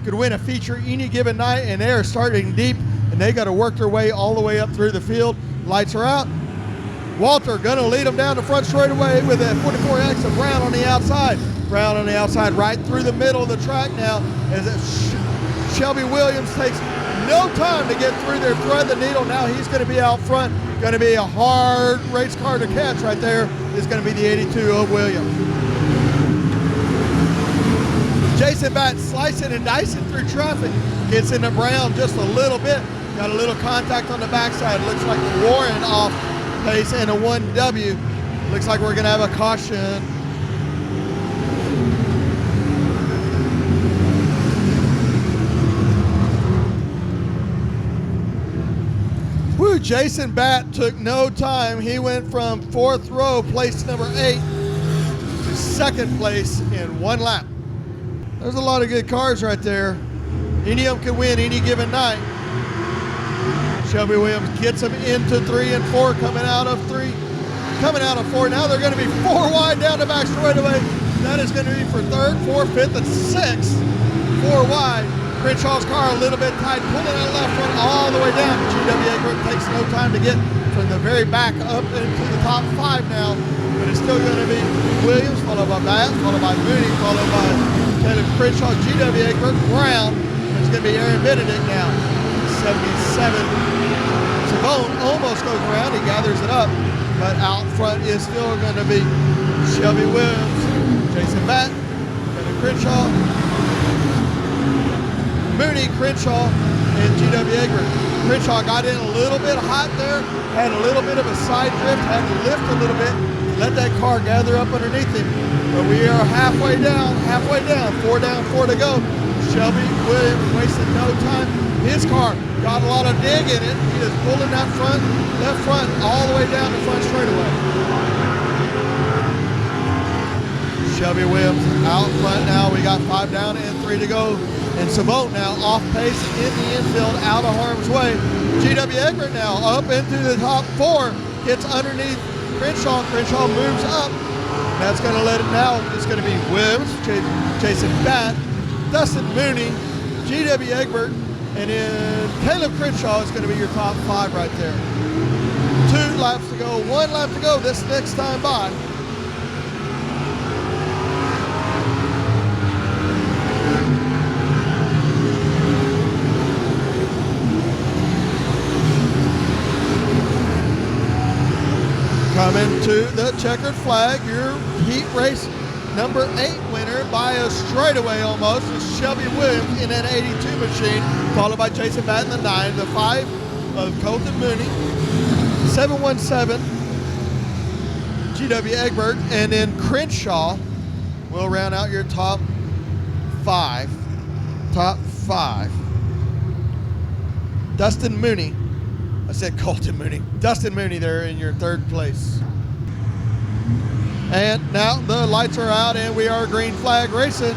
could win a feature any given night, and they're starting deep, and they got to work their way all the way up through the field. Lights are out. Walter gonna lead them down the front straightaway with a 44X of Brown on the outside. Brown on the outside right through the middle of the track now as Shelby Williams takes no time to get through there, thread the needle. Now he's going to be out front. Going to be a hard race car to catch right there. Is going to be the 82 of Williams. Jason Batt slicing and dicing through traffic. Gets into Brown just a little bit. Got a little contact on the backside. Looks like Warren off pace and a 1W. Looks like we're going to have a caution. Woo, Jason Batt took no time. He went from 4th row, place number 8, to 2nd place in 1 lap. There's a lot of good cars right there. Any of them can win any given night. Shelby Williams gets them into 3 and 4, coming out of 3, coming out of 4. Now they're going to be 4 wide down the back straightaway. That is going to be for 3rd, 4th, 5th, and 6th. 4 wide. Crenshaw's car a little bit tight, pulling that left one all the way down. GWA Group takes no time to get from the very back up into the top 5 now, but it's still going to be Williams, followed by Batt, followed by Mooney, followed by Caleb Crenshaw, GWA Group, Brown. It's going to be Aaron Benedict now. 77. Savone almost goes around, he gathers it up, but out front is still going to be Shelby Williams, Jason Batt, Caleb Crenshaw, Mooney, Crenshaw, and GWA Group. Crenshaw got in a little bit hot there, had a little bit of a side drift, had to lift a little bit, let that car gather up underneath him. But we are halfway down, 4 down, 4 to go. Shelby Williams wasted no time. His car got a lot of dig in it. He is pulling that left front, all the way down the front straightaway. Shelby Williams out front now. We got 5 down and 3 to go. And Savone now off pace in the infield, out of harm's way. GW Egbert now up into the top 4, gets underneath Crenshaw. Crenshaw moves up. That's going to let it now. It's going to be Williams, Jason Batt, Dustin Mooney, GW Egbert, and then Caleb Crenshaw is going to be your top 5 right there. 2 laps to go, 1 lap to go this next time by. Coming to the checkered flag, your heat race number 8 winner by a straightaway almost is Shelby Williams in an 82 machine, followed by Jason Batt in the 9, the 5 of Colton Mooney, 717 T.W. Egbert, and then Crenshaw will round out your top five. Dustin Mooney. I said Colton Mooney. Dustin Mooney there in your third place. And now the lights are out and we are green flag racing.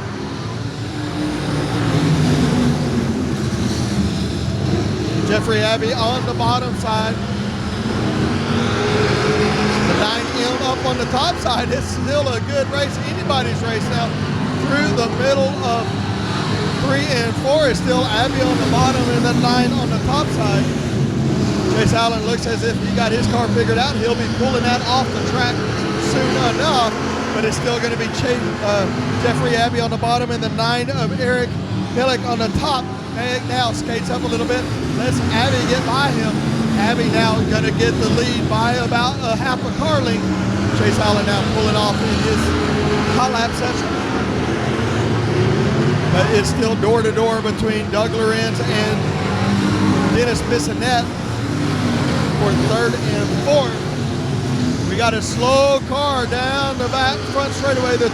Jeffrey Abbey on the bottom side. The 9M up on the top side. It's still a good race. Anybody's race now. Through the middle of 3 and 4 is still Abbey on the bottom and the 9 on the top side. Chase Allen looks as if he got his car figured out. He'll be pulling that off the track soon enough, but it's still going to be Jeffrey Abbey on the bottom and the 9 of Eric Hillick on the top. Meg now skates up a little bit, lets Abbey get by him. Abbey now going to get the lead by about a half a car length. Chase Allen now pulling off in his hot lap session. But it's still door to door between Doug Lorenz and Dennis Bissonette for third and fourth. We got a slow car down the back front straightaway. The 2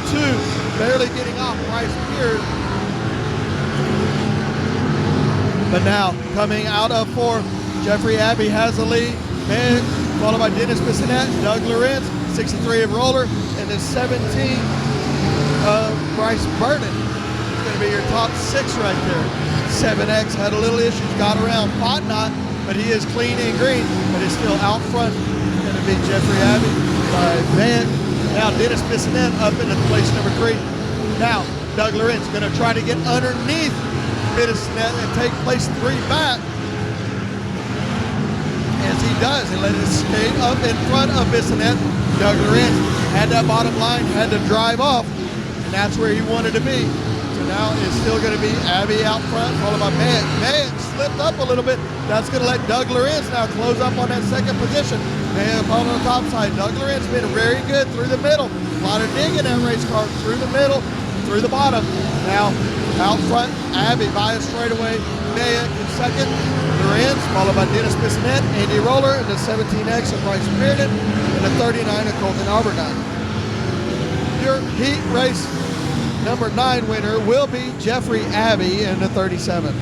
barely getting off Bryce Pierce. But now coming out of 4, Jeffrey Abbey has the lead. Meg, followed by Dennis Bissonette, Doug Lorenz, 63 of Roller, and the 17 of Bryce Burton. It's going to be your top 6 right there. 7X had a little issues, got around Potnot, but he is clean and green, but it's still out front. It's going to be Jeffrey Abbey by Van. Now Dennis Bissonette up into place number 3. Now Doug Lorenz going to try to get underneath Bissonette and take place 3 back. As he does, he let it skate up in front of Bissonette. Doug Lorenz had that bottom line, had to drive off, and that's where he wanted to be. So now it's still going to be Abbey out front, followed by Meg. Meg slipped up a little bit. That's going to let Doug Lorenz now close up on that second position. Meg on the top side. Doug Lorenz been very good through the middle. A lot of dig in that race car through the middle, through the bottom. Now out front, Abbey by a straightaway. Meg in second. Lorenz, followed by Dennis Bissonette, Andy Roller, and the 17X of Bryce Bearden, and the 39 of Colton Alberdine. Your heat race number 9 winner will be Jeffrey Abbey in the 37.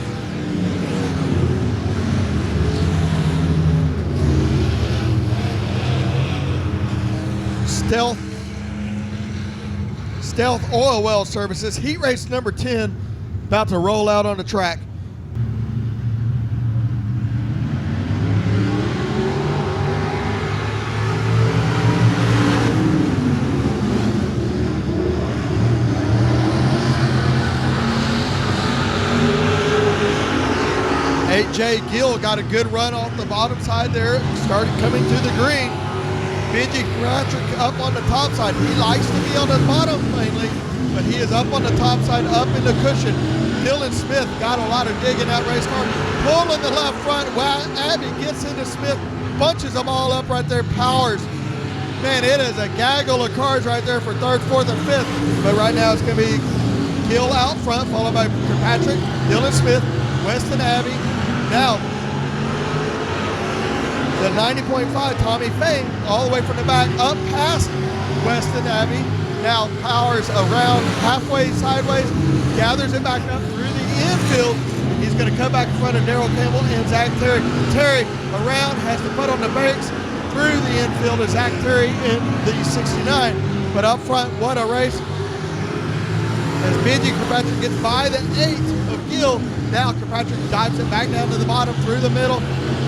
Stealth Oil Well Services, heat race number 10, about to roll out on the track. Jay Gill got a good run off the bottom side there, started coming to the green. Benji Patrick up on the top side. He likes to be on the bottom mainly, but he is up on the top side, up in the cushion. Dylan Smith got a lot of dig in that race car. Pulling the left front, while Abbey gets into Smith, bunches them all up right there, powers. Man, it is a gaggle of cars right there for 3rd, 4th, and 5th. But right now it's going to be Gill out front, followed by Patrick, Dylan Smith, Weston Abbey. Now, the 90.5 Tommy Fain, all the way from the back, up past Weston Abbey. Now powers around halfway sideways, gathers it back up through the infield. He's going to come back in front of Darrell Campbell and Zach Terry. Terry around, has to put on the brakes through the infield of Zach Terry in the 69. But up front, what a race. As Benji Kirkpatrick gets by the 8 of Gill, now Kirkpatrick dives it back down to the bottom through the middle.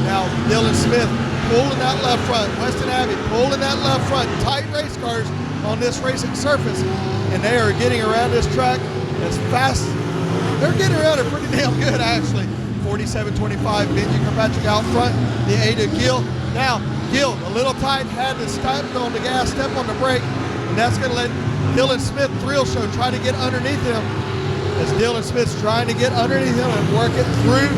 Now Dylan Smith pulling that left front. Weston Abbey pulling that left front. Tight race cars on this racing surface. And they are getting around this track as fast. They're getting around it pretty damn good actually. 47.25, Benji Kirkpatrick out front. The 8 of Gill. Now Gill, a little tight, had to step on the gas, step on the brake. And that's going to let Dylan Smith Thrill Show try to get underneath him. As Dylan Smith's trying to get underneath him and work it through,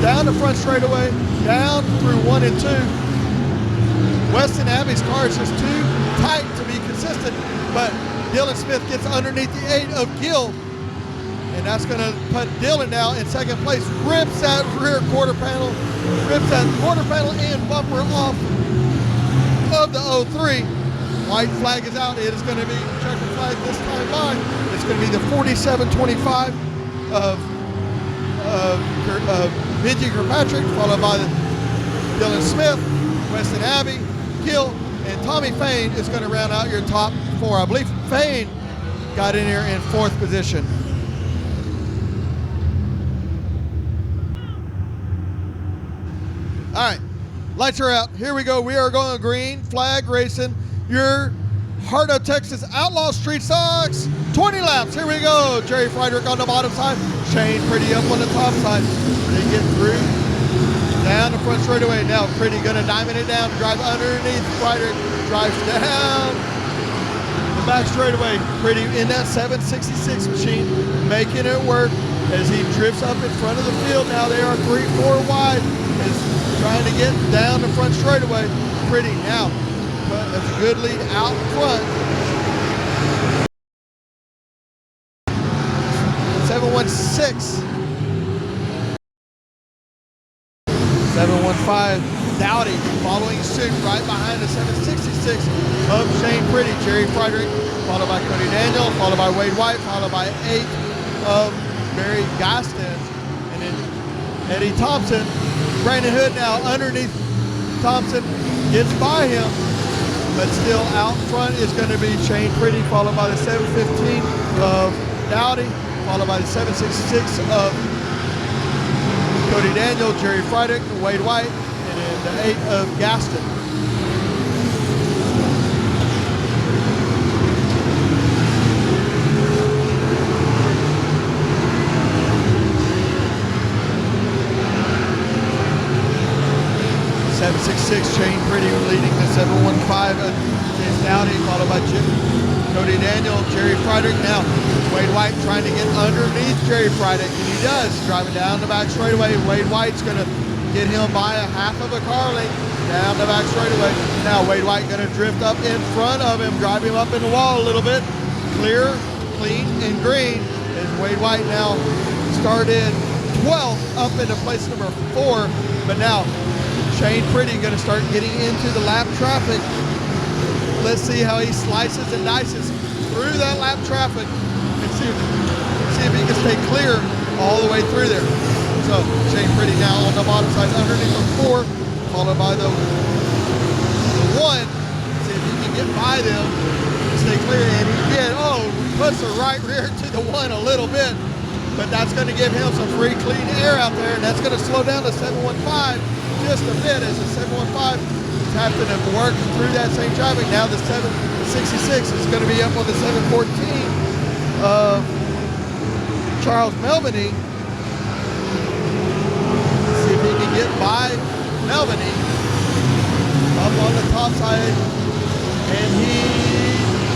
down the front straightaway, down through 1 and 2. Weston Abbey's car is just too tight to be consistent, but Dylan Smith gets underneath the 8 of Gill, and that's going to put Dylan now in second place. Rips that rear quarter panel, rips that quarter panel and bumper off of the 03. white flag is out. It is going to be checker flag this time by. It's going to be the 47-25 of Benji Kirkpatrick, followed by Dylan Smith, Weston Abbey, Gill, and Tommy Fain is going to round out your top four. I believe Fain got in here in fourth position. All right, lights are out. Here we go. We are going green flag racing. Your Heart of Texas Outlaw Street Stocks. 20 laps. Here we go. Jerry Friedrich on the bottom side. Shane Pretty up on the top side. They get through. Down the front straightaway. Now Pretty gonna diamond it down. Drive underneath. Friedrich drives down the back straightaway. Pretty in that 766 machine, making it work as he drifts up in front of the field. Now they are 3-4 wide. Is trying to get down the front straightaway. Pretty now, but that's a good lead out front. 716. 715. Dowdy following suit right behind the 766 of Shane Pretty. Jerry Friedrich, followed by Cody Daniel, followed by Wade White, followed by 8 of Barry Gaston, and then Eddie Thompson. Brandon Hood now underneath Thompson, gets by him, but still out front is going to be Shane Pretty, followed by the 715 of Dowdy, followed by the 766 of Cody Daniel, Jerry Friedrich, Wade White, and then the 8 of Gaston. Shane Pretty leading the 715 of James Dowdy, followed by Cody Daniel, Jerry Friedrich. Now Wade White trying to get underneath Jerry Friedrich, and he does, driving down the back straightaway. Wade White's going to get him by a half of a car length down the back straightaway. Now Wade White going to drift up in front of him, drive him up in the wall a little bit. Clear, clean, and green as Wade White now started 12th up into place number 4, but now Shane Pretty going to start getting into the lap traffic. Let's see how he slices and dices through that lap traffic and see if he can stay clear all the way through there. So Shane Pretty now on the bottom side underneath the 4, followed by the 1. See if he can get by them and stay clear. And he did. Oh, puts the right rear to the 1 a little bit, but that's going to give him some free clean air out there, and that's going to slow down the 715 just a bit as the 715 is having to work through that same traffic. Now the 766 is going to be up on the 714 of Charles Melvany. See if he can get by Melvany up on the top side, and he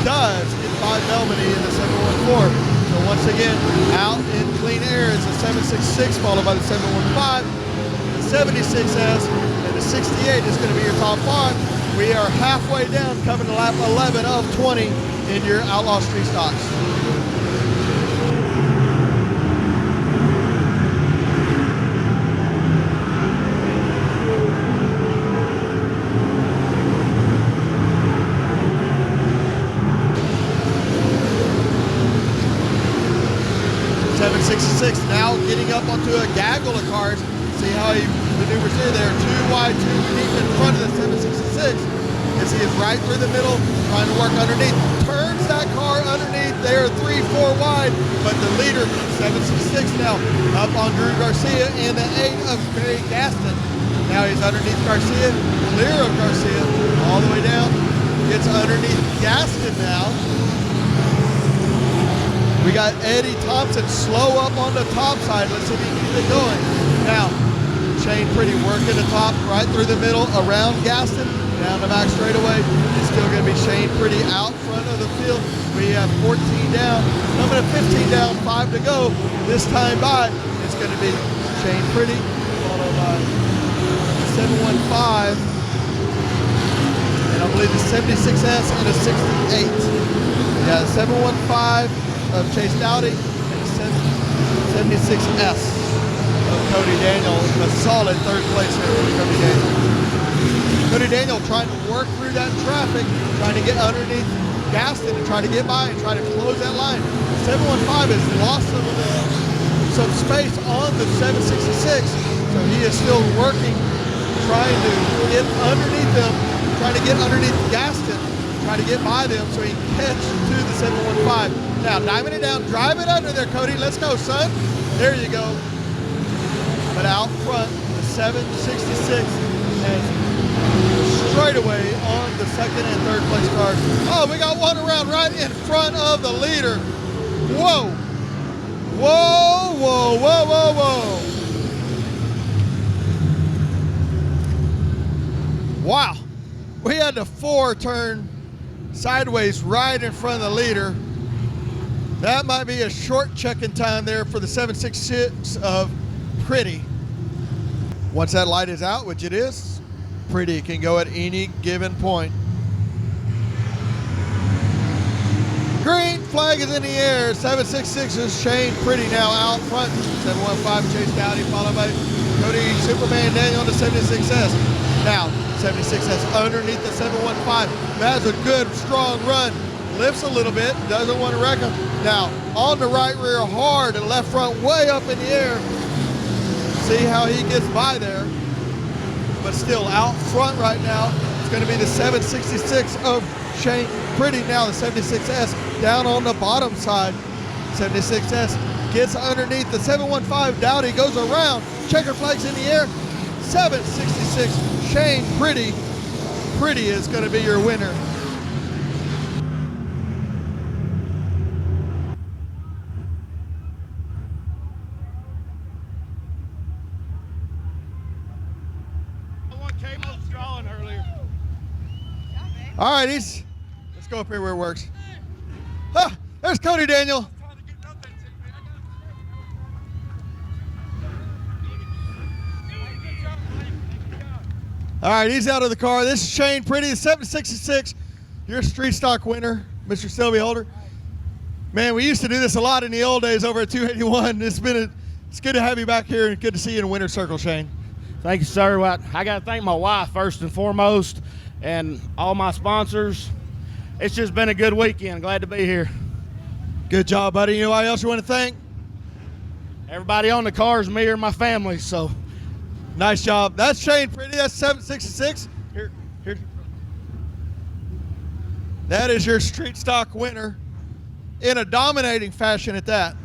does get by Melvany in the 714. So once again, out in clean air is the 766, followed by the 715. 76S and the 68 is going to be your top 5. We are halfway down, coming to lap 11 of 20 in your Outlaw Street Stocks. Now getting up onto a gaggle of cars. See how he maneuvers in there. 2 wide, 2 deep in front of the 766. As he is right through the middle, trying to work underneath. Turns that car underneath. They are 3-4 wide, but the leader, 766 now, up on Drew Garcia and the 8 of Barry Gaston. Now he's underneath Garcia, clear of Garcia, all the way down. Gets underneath Gaston now. We got Eddie Thompson slow up on the top side. Let's see if he can keep it going. Now, Shane Pretty working the top right through the middle around Gaston. Down the back straightaway. It's still going to be Shane Pretty out front of the field. We have 14 down. Coming to 15 down, 5 to go. This time by, it's going to be Shane Pretty, followed by 715. And I believe the 76S and a 68. Yeah, the 715 of Chase Dowdy and the 76S of Cody Daniel. A solid 3rd place here for Cody Daniel. Cody Daniel trying to work through that traffic, trying to get underneath Gaston and try to get by and try to close that line. 715 has lost some space on the 766, so he is still working, trying to get underneath them, trying to get underneath Gaston, trying to get by them so he can catch to the 715. Now, diving it down, drive it under there, Cody. Let's go, son. There you go. But out front, the 766 has straightaway on the second and third place cars. Oh, we got one around right in front of the leader. Whoa. Whoa, whoa, whoa, whoa, whoa. Wow. We had the 4 turn sideways right in front of the leader. That might be a short check-in time there for the 766 of Pretty. Once that light is out, which it is, Pretty can go at any given point. Green flag is in the air. 766 is Shane Pretty now out front. 715 Chase Dowdy, followed by Cody Superman Daniel on the 76S. Now 76S underneath the 715. That's a good strong run. Lifts a little bit, doesn't want to wreck him. Now on the right rear hard and left front way up in the air. See how he gets by there. But still out front right now. It's going to be the 766 of Shane Pretty. Now the 76S down on the bottom side. 76S gets underneath the 715. Dowdy goes around. Checker flags in the air. 766 Shane Pretty. Pretty is going to be your winner. All right, let's go up here where it works. Ah, there's Cody Daniel. All right, he's out of the car. This is Shane Pretty, the 766, your street stock winner, Mr. Sylvia Holder. Man, we used to do this a lot in the old days over at 281. It's good to have you back here and good to see you in Winner's Circle, Shane. Thank you, sir. Well, I got to thank my wife first and foremost, and all my sponsors. It's just been a good weekend. Glad to be here. Good job, buddy. Anybody else you want to thank? Everybody on the car is me or my family, so. Nice job. That's Shane Pretty. That's 766. Here. That is your street stock winner in a dominating fashion at that.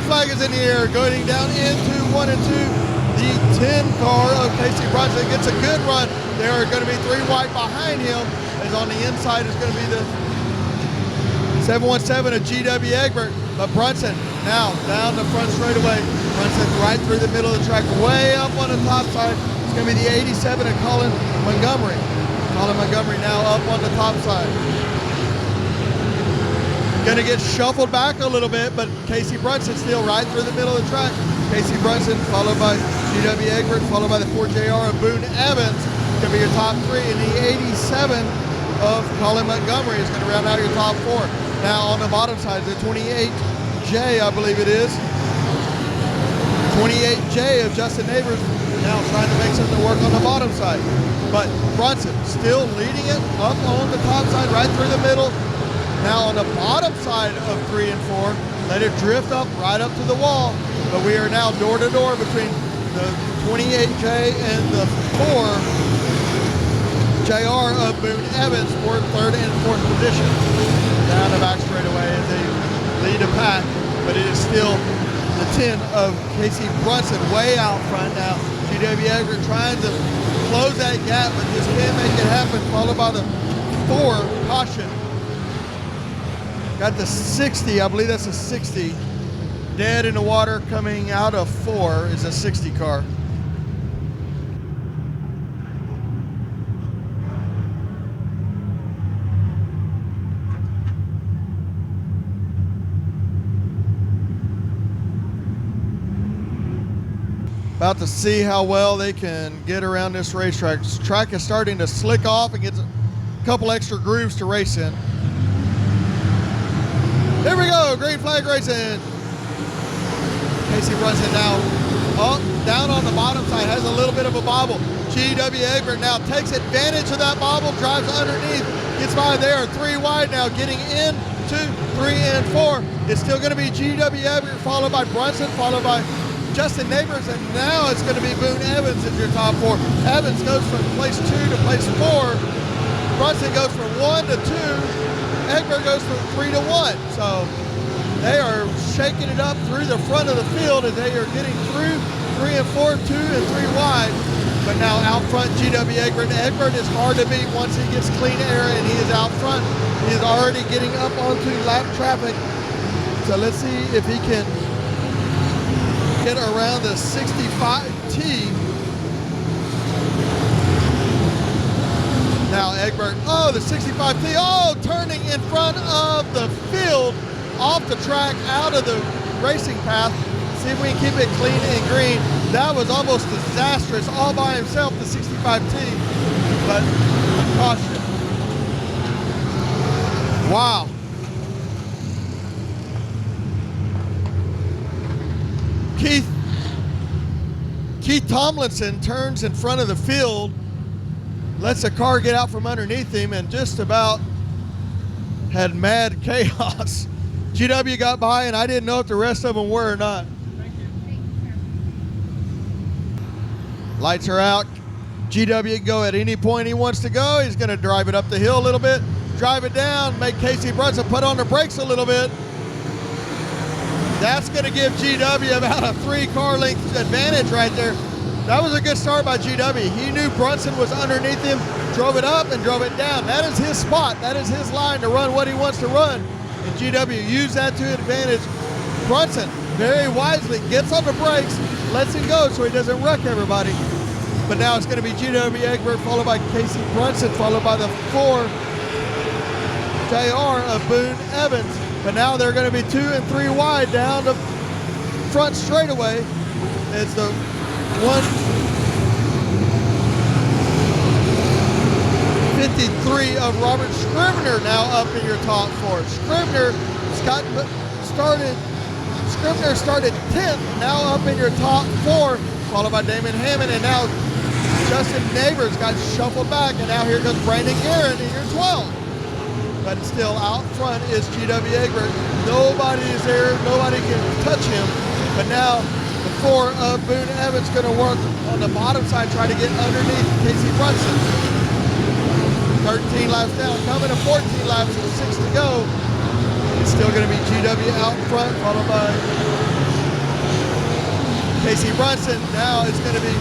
Flag is in the air, going down into 1 and 2. The 10 car of Casey Brunson gets a good run. There are going to be 3 white behind him, as on the inside is going to be the 717 of GW Egbert. But Brunson now down the front straightaway. Brunson right through the middle of the track, way up on the top side. It's going to be the 87 of Colin Montgomery. Colin Montgomery now up on the top side. Going to get shuffled back a little bit, but Casey Brunson still right through the middle of the track. Casey Brunson followed by GW Egbert, followed by the 4JR of Boone Evans. Going to be your top 3, and the 87 of Colin Montgomery is going to round out your top 4. Now on the bottom side, the 28J, I believe it is. 28J of Justin Neighbors now trying to make something work on the bottom side. But Brunson still leading it up on the top side, right through the middle. Now on the bottom side of 3 and 4, let it drift up right up to the wall. But we are now door to door between the 28J and the 4JR of Boone Evans for 3rd and 4th position. Down the back straightaway as they lead a pack, but it is still the 10 of Casey Brunson way out front now. GW Egbert trying to close that gap, but just can't make it happen, followed by the 4 caution. Got the 60, I believe that's a 60. Dead in the water coming out of 4 is a 60 car. About to see how well they can get around this racetrack. This track is starting to slick off and gets a couple extra grooves to race in. Here we go, green flag racing. Casey Brunson now down on the bottom side, has a little bit of a bobble. G.W. Egbert now takes advantage of that bobble, drives underneath, gets by there, 3 wide now, getting in, 2, 3, and 4. It's still going to be G.W. Egbert, followed by Brunson, followed by Justin Neighbors, and now it's going to be Boone Evans as your top 4. Evans goes from place 2 to place 4. Brunson goes from 1 to 2. Egbert goes from 3 to 1. So they are shaking it up through the front of the field as they are getting through 3 and 4, 2 and 3 wide. But now out front, G.W. Egbert. Egbert is hard to beat once he gets clean air and he is out front. He is already getting up onto lap traffic. So let's see if he can get around the 65T. Now Egbert, the 65T, turning in front of the field, off the track, out of the racing path. See if we can keep it clean and green. That was almost disastrous all by himself, the 65T, but caution. Wow. Keith Tomlinson turns in front of the field, lets the car get out from underneath him, and just about had mad chaos. GW got by, and I didn't know if the rest of them were or not. Thank you. Lights are out. GW can go at any point he wants to go. He's going to drive it up the hill a little bit, drive it down, make Casey Brunson put on the brakes a little bit. That's going to give GW about a 3-car length advantage right there. That was a good start by GW. He knew Brunson was underneath him, drove it up and drove it down. That is his spot. That is his line to run what he wants to run. And GW used that to advantage. Brunson very wisely gets on the brakes, lets him go so he doesn't wreck everybody. But now it's going to be GW Egbert followed by Casey Brunson, followed by the 4 JR of Boone Evans. But now they're going to be 2 and 3 wide down the front straightaway. It's the 153 of Robert Scrivener now up in your top 4. Scrivener started 10th, now up in your top 4, followed by Damon Hammond, and now Justin Neighbors got shuffled back, and now here goes Brandon Guerin in your 12. But still out front is G.W. Egbert. Nobody is there, nobody can touch him. But now the 4 of Boone Evans going to work on the bottom side, try to get underneath Casey Brunson. 13 laps down, coming to 14 laps with 6 to go. It's still going to be GW out front, followed by Casey Brunson. Now it's going to be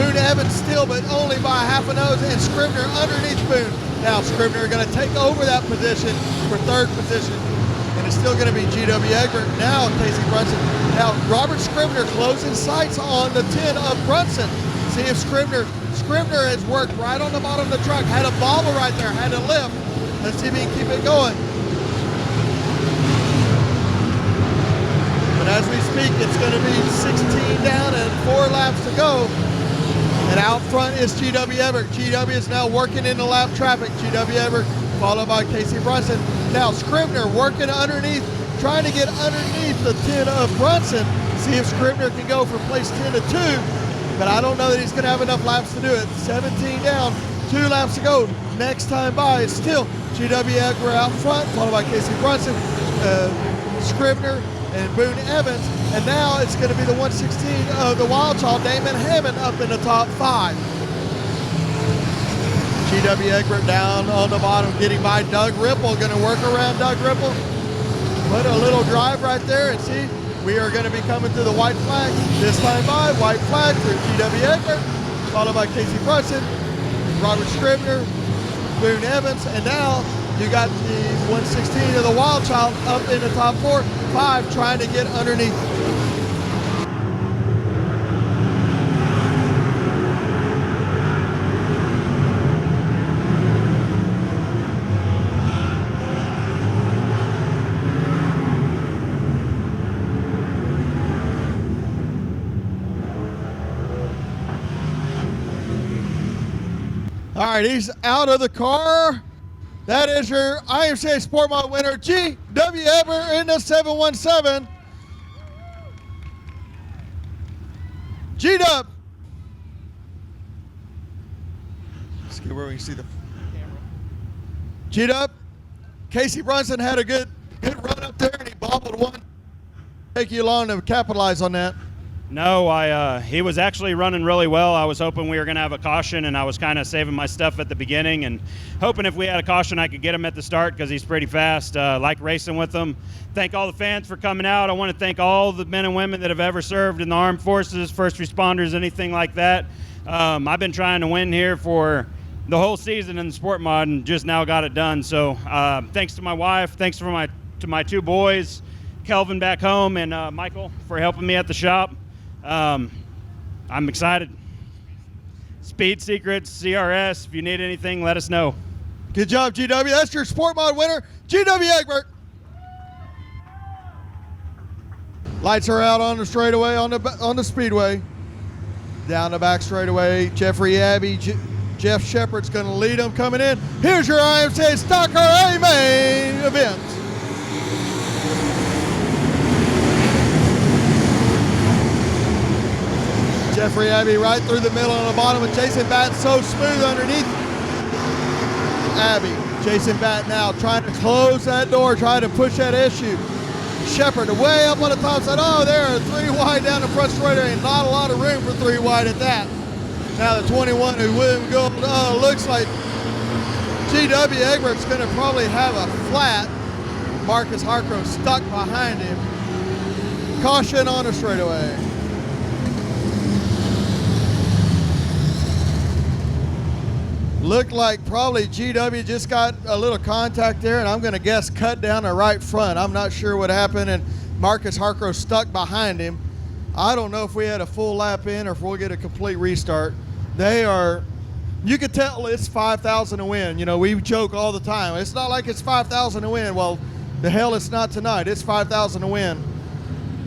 Boone Evans still, but only by half a nose, and Scrivener underneath Boone. Now Scrivener going to take over that position for 3rd position, and it's still going to be G.W. Egbert. Now Casey Brunson. Now Robert Scrivener closing sights on the 10 of Brunson. See if Scrivener has worked right on the bottom of the truck, had a bobble right there, had a lift. Let's see if he can keep it going. But as we speak, it's going to be 16 down and 4 laps to go. And out front is G.W. Egbert. GW is now working in the lap traffic. G.W. Egbert followed by Casey Brunson. Now Scrivener working underneath, trying to get underneath the 10 of Brunson. See if Scrivener can go from place 10 to 2. But I don't know that he's going to have enough laps to do it. 17 down, 2 laps to go. Next time by, it's still G.W. Egbert out front, followed by Casey Brunson, Scrivener, and Boone Evans. And now it's going to be the 116 of the Wild Child, Damon Hammond, up in the top 5. G.W. Egbert down on the bottom, getting by Doug Ripple. Going to work around Doug Ripple. Put a little drive right there, and see, we are going to be coming through the white flag. This time by, white flag for G.W. Egbert, followed by Casey Brunson, Robert Scrivener, Boone Evans, and now you got the 116 of the Wild Child up in the top 4, 5 trying to get underneath. right, he's out of the car. That is your IMCA Sport Mod winner, G.W. Ever in the 717. G-Dub. Let's get where we can see the camera. G-Dub. Casey Brunson had a good run up there, and he bobbled one. Take you long to capitalize on that. No, he was actually running really well. I was hoping we were going to have a caution, and I was kind of saving my stuff at the beginning and hoping if we had a caution I could get him at the start because he's pretty fast. Like racing with him. Thank all the fans for coming out. I want to thank all the men and women that have ever served in the armed forces, first responders, anything like that. I've been trying to win here for the whole season in the sport mod and just now got it done. So thanks to my wife, thanks to my two boys, Kelvin back home and Michael for helping me at the shop. I'm excited. Speed Secrets, CRS, if you need anything, let us know. Good job, GW. That's your Sport Mod winner, GW Egbert. Lights are out on the straightaway, on the Speedway. Down the back straightaway, Jeffrey Abbey, Jeff Shepard's going to lead them coming in. Here's your IMCA Stock Car A main event. Jeffrey Abbey right through the middle on the bottom with Jason Batt so smooth underneath. Abbey, Jason Batt now trying to close that door, trying to push that issue. Shepard way up on the top side. Oh, there, 3 wide down the front straightaway, and not a lot of room for 3 wide at that. Now the 21 who William Gould, looks like GW Egbert's going to probably have a flat. Marcus Harcrow stuck behind him. Caution on the straightaway. Looked like probably GW just got a little contact there, and I'm going to guess cut down the right front. I'm not sure what happened, and Marcus Harcrow stuck behind him. I don't know if we had a full lap in or if we'll get a complete restart. They are, you could tell it's 5,000 to win. You know, we joke all the time. It's not like it's 5,000 to win. Well, the hell it's not tonight. It's 5,000 to win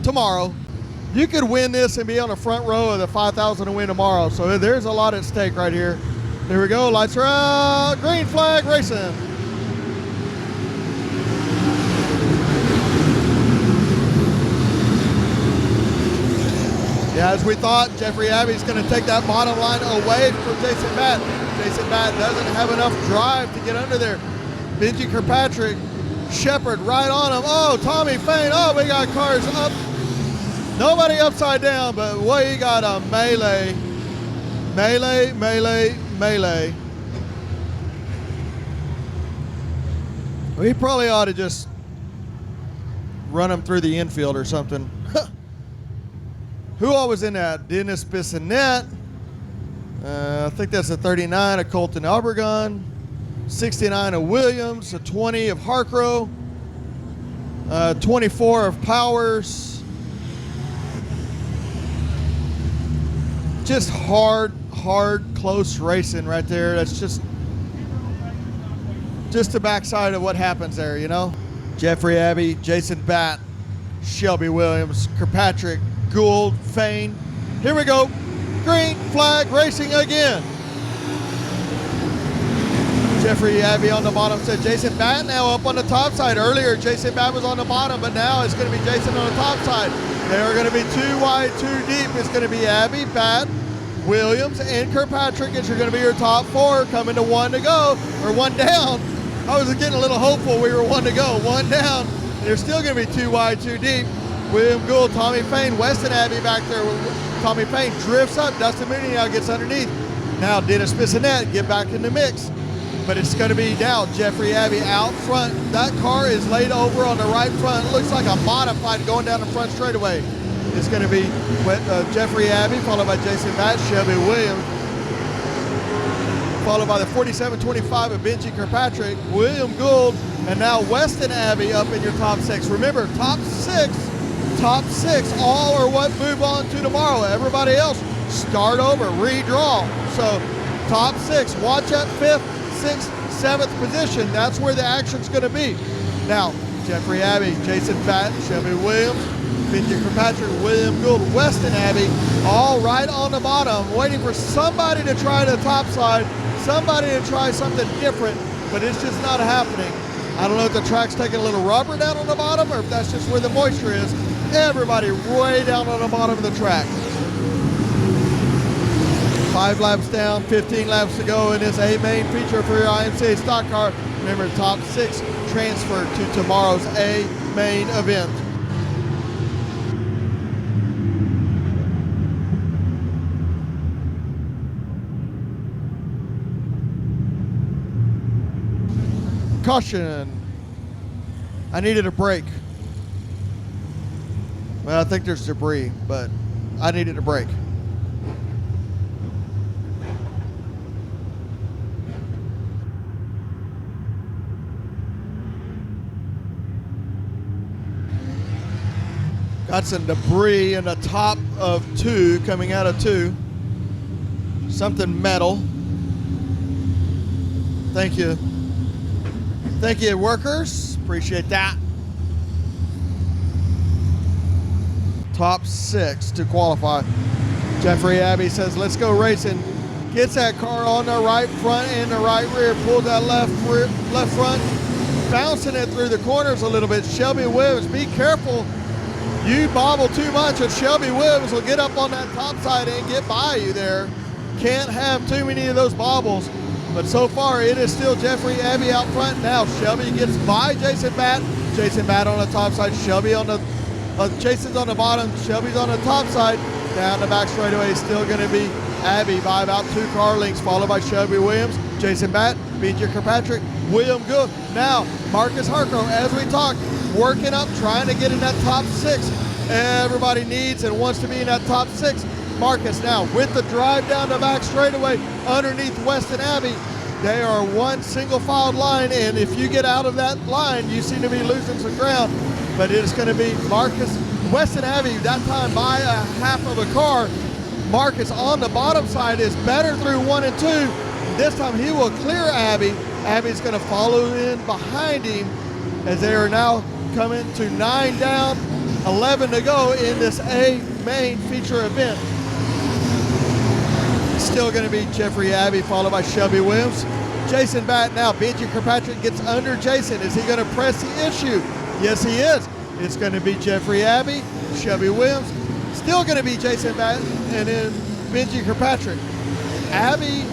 tomorrow. You could win this and be on the front row of the 5,000 to win tomorrow. So there's a lot at stake right here. There we go, lights are out, green flag racing. Yeah, as we thought, Jeffrey Abbey's gonna take that bottom line away from Jason Batt. Jason Batt doesn't have enough drive to get under there. Benji Kirkpatrick, Shepard right on him. Oh, Tommy Fain, oh, we got cars up. Nobody upside down, but we got a melee. Melee. We probably ought to just run them through the infield or something. Who all was in that? Dennis Bissonette. I think that's a 39 of Colton Albergon. 69 of Williams. A 20 of Harcrow. 24 of Powers. Just hard, close racing right there. That's just the backside of what happens there, you know? Jeffrey Abbey, Jason Batt, Shelby Williams, Kirkpatrick, Gould, Fain. Here we go. Green flag racing again. Jeffrey Abbey on the bottom said Jason Batt now up on the top side. Earlier, Jason Batt was on the bottom, but now it's going to be Jason on the top side. They are going to be 2 wide, 2 deep. It's going to be Abbey, Batt, Williams, and Kirkpatrick. It's going to be your top 4 coming to 1 to go, or 1 down. I was getting a little hopeful we were 1 to go. 1 down. They're still going to be 2 wide, 2 deep. William Gould, Tommy Fain, Weston Abbey back there. Tommy Fain drifts up. Dustin Mooney now gets underneath. Now Dennis Bissonette get back in the mix. But it's going to be now Jeffrey Abbey out front. That car is laid over on the right front. It looks like a modified going down the front straightaway. It's going to be Jeffrey Abbey, followed by Jason Batt, Shelby Williams, followed by the 47-25 of Benji Kirkpatrick, William Gould, and now Weston Abbey up in your top 6. Remember, top six, all are what move on to tomorrow. Everybody else, start over, redraw. So top 6, watch at 5th, 6th, 7th position. That's where the action's going to be. Now, Jeffrey Abbey, Jason Batt, Shelby Williams, Benji Kirkpatrick, William Gould, Weston Abbey, all right on the bottom, waiting for somebody to try the top side. somebody to try something different, but it's just not happening. I don't know if the track's taking a little rubber down on the bottom or if that's just where the moisture is. Everybody way down on the bottom of the track. 5 laps down, 15 laps to go in this A main feature for your IMCA stock car. Remember, top 6 transfer to tomorrow's A main event. Caution. I needed a break. Well, I think there's debris, but I needed a break. Got some debris in the top of 2, coming out of 2. Something metal. Thank you. Thank you, workers. Appreciate that. Top 6 to qualify. Jeffrey Abbey says, let's go racing. Gets that car on the right front and the right rear. Pulls that left front. Bouncing it through the corners a little bit. Shelby Williams, be careful. You bobble too much and Shelby Williams will get up on that top side and get by you there. Can't have too many of those bobbles. But so far, it is still Jeffrey Abbey out front. Now Shelby gets by Jason Batt. Jason Batt on the top side. Shelby on the, Jason's on the bottom. Shelby's on the top side. Down the back straightaway is still going to be Abbey by about 2 car lengths, followed by Shelby Williams, Jason Batt, B.J. Kirkpatrick, William Good. Now Marcus Hargrove, as we talked, working up, trying to get in that top 6. Everybody needs and wants to be in that top 6. Marcus now with the drive down the back straightaway underneath Weston Abbey. They are one single filed line, and if you get out of that line, you seem to be losing some ground. But it is going to be Marcus, Weston Abbey, that time by a half of a car. Marcus on the bottom side is better through 1 and 2. This time he will clear Abbey. Abbey's going to follow in behind him as they are now coming to 9 down, 11 to go in this A main feature event. Still going to be Jeffrey Abbey, followed by Shelby Williams. Jason Batt now. B.J. Kirkpatrick gets under Jason. Is he going to press the issue? Yes, he is. It's going to be Jeffrey Abbey, Shelby Williams. Still going to be Jason Batt, and then B.J. Kirkpatrick. Abbey,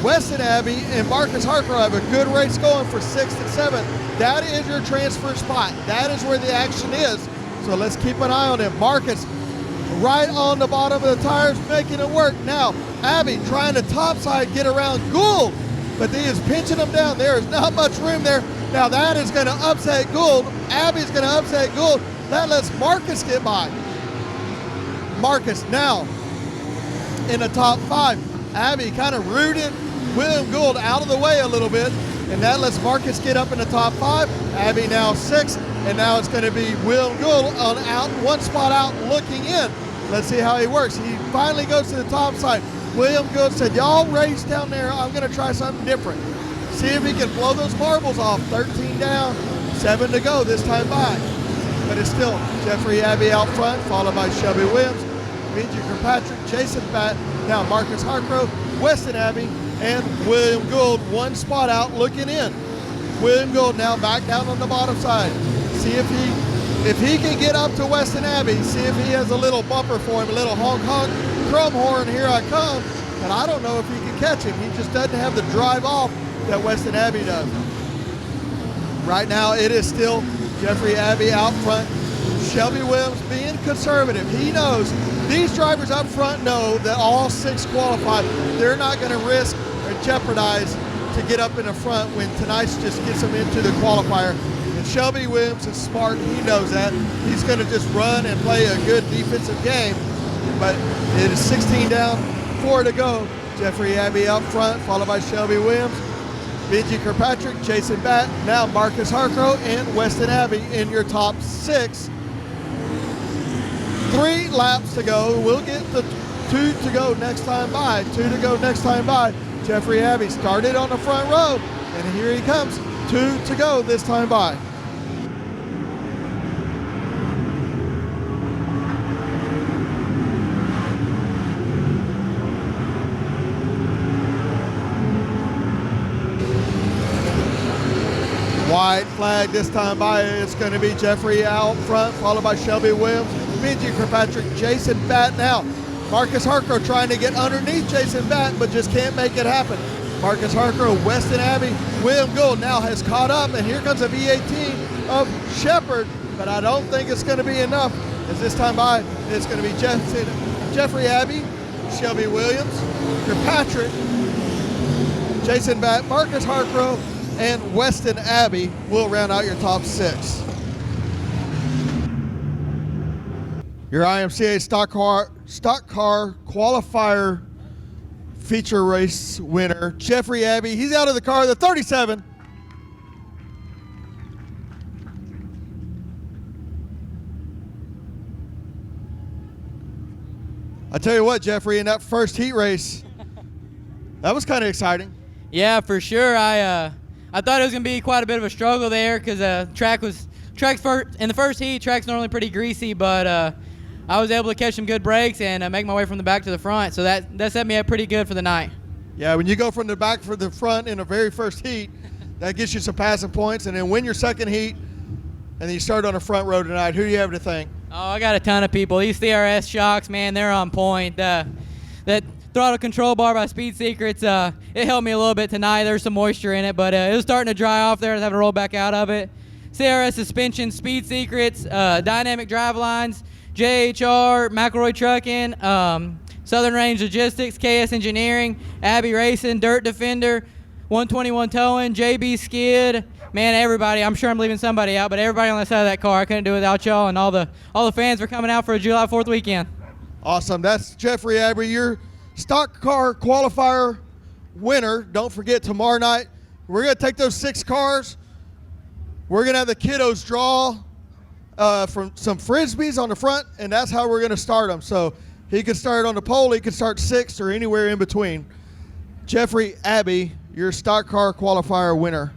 Weston Abbey, and Marcus Hargrove have a good race going for 6th and 7th. That is your transfer spot. That is where the action is. So let's keep an eye on him. Marcus right on the bottom of the tires, making it work. Now, Abbey trying to topside get around Gould, but he is pinching him down. There is not much room there. Now that is going to upset Gould. Abbey's going to upset Gould. That lets Marcus get by. Marcus now in the top 5. Abbey kind of rooted William Gould out of the way a little bit, and that lets Marcus get up in the top 5. Abbey now 6th, and now it's going to be William Gould on out, 1 spot out looking in. Let's see how he works. He finally goes to the top side. William Gould said, y'all race down there. I'm going to try something different. See if he can blow those marbles off. 13 down, 7 to go this time by. But it's still Jeffrey Abbey out front, followed by Shelby Williams, B.J. Kirkpatrick, Jason Batt, now Marcus Hargrove, Weston Abbey, and William Gould 1 spot out looking in. William Gould now back down on the bottom side. See if he can get up to Weston Abbey, see if he has a little bumper for him, a little honk honk, drum horn, here I come. And I don't know if he can catch him. He just doesn't have the drive off that Weston Abbey does. Right now it is still Jeffrey Abbey out front. Shelby Williams being conservative. He knows, these drivers up front know that all 6 qualify. They're not going to risk or jeopardize to get up in the front when tonight's just gets them into the qualifier. And Shelby Williams is smart. He knows that. He's going to just run and play a good defensive game. But it is 16 down, 4 to go. Jeffrey Abbey out front, followed by Shelby Williams, B.J. Kirkpatrick, Jason Batt, now Marcus Hargrove, and Weston Abbey in your top 6. 3 laps to go. We'll get the 2 to go next time by. 2 to go next time by. Jeffrey Abbey started on the front row, and here he comes. 2 to go this time by. White flag this time by. It's going to be Jeffrey out front, followed by Shelby Williams, Benji Kirkpatrick, Jason Batt now. Marcus Harker trying to get underneath Jason Batt, but just can't make it happen. Marcus Harker, Weston Abbey, William Gould now has caught up, and here comes a V18 of Shepard, but I don't think it's going to be enough, as this time by, it's going to be Jeffrey Abbey, Shelby Williams, Kirkpatrick, Jason Batt, Marcus Harker, and Weston Abbey will round out your top 6. Your IMCA stock car qualifier feature race winner, Jeffrey Abbey. He's out of the car, the 37. I tell you what, Jeffrey, in that first heat race, that was kind of exciting. Yeah, for sure. I thought it was gonna be quite a bit of a struggle there because in the first heat, track's normally pretty greasy, but I was able to catch some good breaks and make my way from the back to the front. So that set me up pretty good for the night. Yeah, when you go from the back for the front in the very first heat, that gets you some passing points, and then win your second heat, and then you start on the front row tonight. Who do you have to thank? Oh, I got a ton of people. These CRS shocks, man, they're on point. That throttle control bar by Speed Secrets, it helped me a little bit tonight. There's some moisture in it, but it was starting to dry off there. I was having to roll back out of it. CRS suspension, Speed Secrets, Dynamic Drive Lines, JHR, McElroy Trucking, Southern Range Logistics, KS Engineering, Abbey Racing, Dirt Defender, 121 Towing, JB Skid. Man, everybody, I'm sure I'm leaving somebody out, but everybody on the side of that car, I couldn't do it without y'all, and all the fans for coming out for a July 4th weekend. Awesome. That's Jeffrey Abbey, your stock car qualifier winner. Don't forget, tomorrow night, we're going to take those 6 cars. We're going to have the kiddos draw from some Frisbees on the front, and that's how we're going to start them. So he could start on the pole, he could start 6th, or anywhere in between. Jeffrey Abbey, your stock car qualifier winner.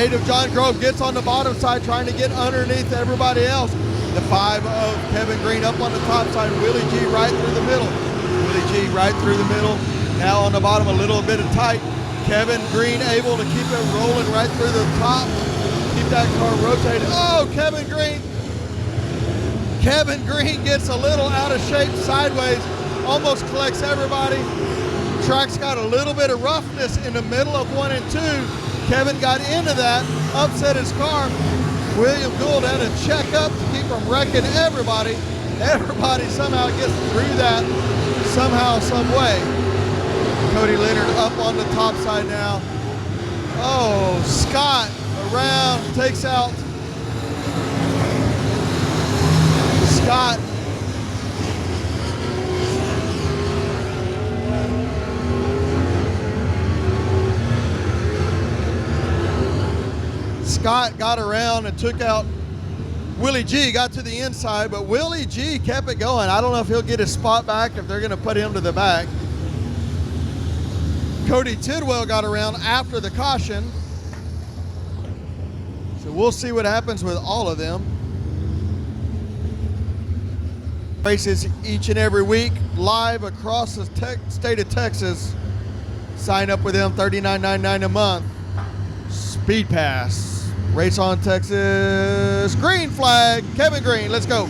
Of John Grove gets on the bottom side trying to get underneath everybody else. The 5 of Kevin Green up on the top side. Willie G right through the middle. Willie G right through the middle. Now on the bottom a little bit of tight. Kevin Green able to keep it rolling right through the top. Keep that car rotated. Oh, Kevin Green. Kevin Green gets a little out of shape sideways. Almost collects everybody. Track's got a little bit of roughness in the middle of 1 and 2. Kevin got into that, upset his car. William Gould had to check up to keep from wrecking everybody. Everybody somehow gets through that somehow, some way. Cody Leonard up on the top side now. Oh, Scott around, takes out Scott. Scott got around and took out Willie G, got to the inside, but Willie G kept it going. I don't know if he'll get his spot back, if they're going to put him to the back. Cody Tidwell got around after the caution. So we'll see what happens with all of them. Races each and every week, live across the state of Texas. Sign up with them, $39.99 a month. Speed Pass. Race on Texas. Green flag. Kevin Green. Let's go.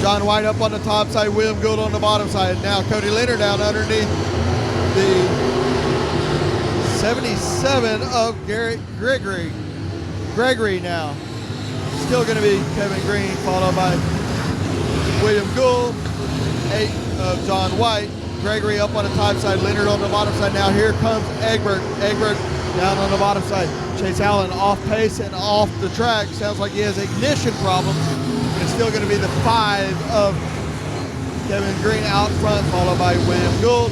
John White up on the top side. William Gould on the bottom side. Now Cody Leonard down underneath the 77 of Gregory. Gregory now. Still going to be Kevin Green, followed by William Gould. 8 of John White. Gregory up on the top side, Leonard on the bottom side. Now here comes Egbert. Egbert down on the bottom side. Chase Allen off pace and off the track. Sounds like he has ignition problems. It's still going to be the 5 of Kevin Green out front, followed by William Gould,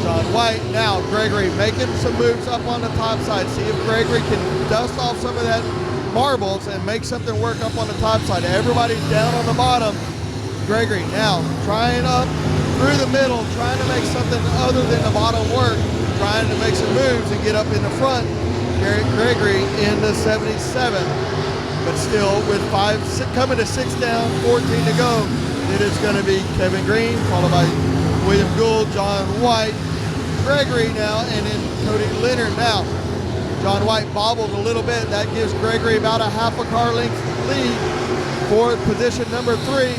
John White. Now Gregory making some moves up on the top side. See if Gregory can dust off some of that marbles and make something work up on the top side. Everybody's down on the bottom. Gregory now trying up through the middle, trying to make something other than the bottom work, trying to make some moves and get up in the front. Garrett Gregory in the 77. But still, with coming to 6 down, 14 to go, it is going to be Kevin Green, followed by William Gould, John White, Gregory now, and then Cody Leonard now. John White bobbled a little bit. That gives Gregory about a half a car length lead for position number 3.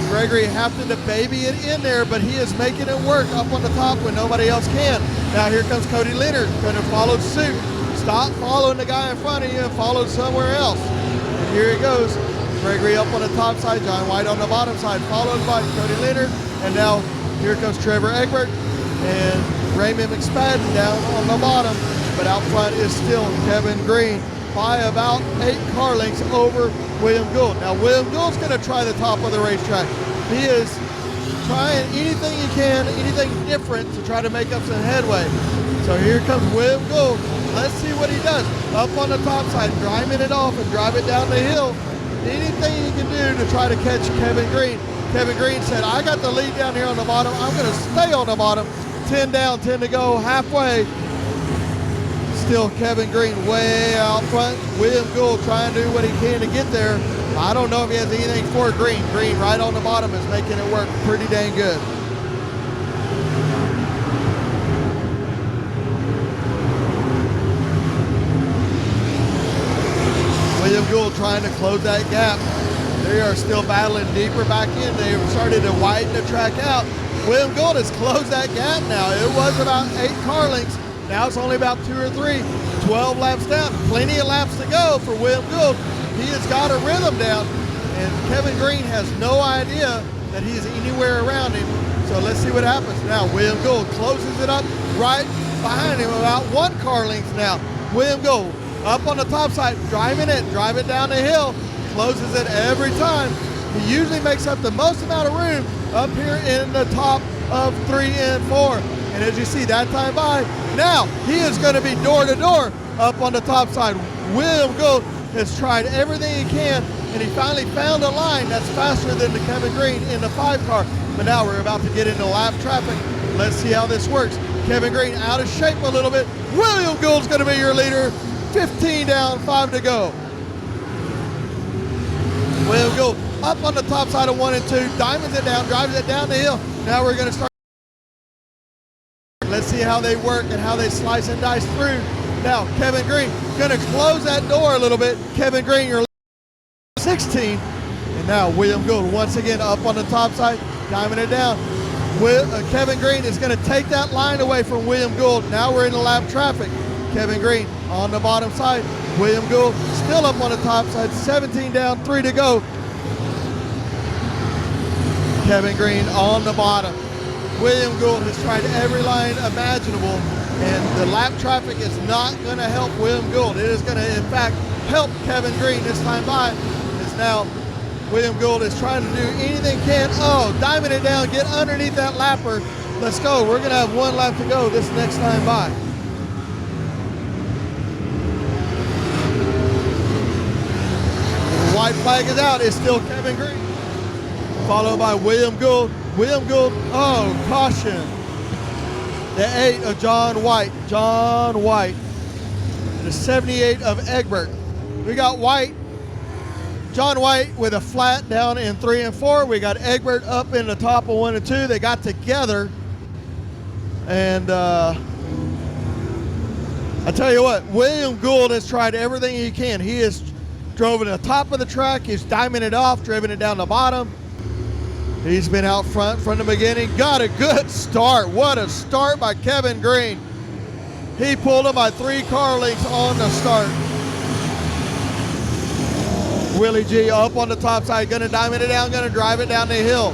Gregory having to baby it in there, but he is making it work up on the top when nobody else can. Now here comes Cody Leonard, going to follow suit. Stop following the guy in front of you and follow somewhere else. And here he goes. Gregory up on the top side, John White on the bottom side, followed by Cody Leonard. And now here comes Trevor Egbert and Raymond McSpadden down on the bottom. But out front is still Kevin Green by about 8 car lengths over William Gould. Now William Gould's going to try the top of the racetrack. He is trying anything he can, anything different to try to make up some headway. So here comes William Gould. Let's see what he does. Up on the top side, driving it off and drive it down the hill. Anything he can do to try to catch Kevin Green. Kevin Green said, I got the lead down here on the bottom. I'm going to stay on the bottom. 10 down, 10 to go, halfway. Still Kevin Green way out front. William Gould trying to do what he can to get there. I don't know if he has anything for Green. Green right on the bottom is making it work pretty dang good. William Gould trying to close that gap. They are still battling deeper back in. They started to widen the track out. William Gould has closed that gap now. It was about 8 car lengths. Now it's only about 2 or 3, 12 laps down. Plenty of laps to go for William Gould. He has got a rhythm down, and Kevin Green has no idea that he's anywhere around him. So let's see what happens. Now William Gould closes it up right behind him, about 1 car length now. William Gould up on the top side, drive it down the hill, closes it every time. He usually makes up the most amount of room up here in the top of 3 and 4. And as you see that time by, now he is going to be door to door up on the top side. William Gould has tried everything he can, and he finally found a line that's faster than the Kevin Green in the 5 car. But now we're about to get into lap traffic. Let's see how this works. Kevin Green out of shape a little bit. William Gould's going to be your leader. 15 down, 5 to go. William Gould up on the top side of 1 and 2, diamonds it down, drives it down the hill. Now we're going to start. Let's see how they work and how they slice and dice through. Now, Kevin Green going to close that door a little bit. Kevin Green, you're 16. And now William Gould once again up on the top side, diamond it down. Kevin Green is going to take that line away from William Gould. Now we're in the lap traffic. Kevin Green on the bottom side. William Gould still up on the top side. 17 down, 3 to go. Kevin Green on the bottom. William Gould has tried every line imaginable, and the lap traffic is not going to help William Gould. It is going to, in fact, help Kevin Green this time by. As now William Gould is trying to do anything he can. Oh, diamond it down, get underneath that lapper. Let's go. We're going to have 1 lap to go this next time by. The white flag is out. It's still Kevin Green, followed by William Gould. William Gould, oh, caution. The 8 of John White. John White. The 78 of Egbert. We got White. John White with a flat down in 3 and 4. We got Egbert up in the top of 1 and 2. They got together. And I tell you what, William Gould has tried everything he can. He has drove in the top of the track. He's diming it off, driven it down the bottom. He's been out front from the beginning. Got a good start. What a start by Kevin Green. He pulled him by 3 car lengths on the start. Willie G up on the top side, gonna diamond it down, gonna drive it down the hill.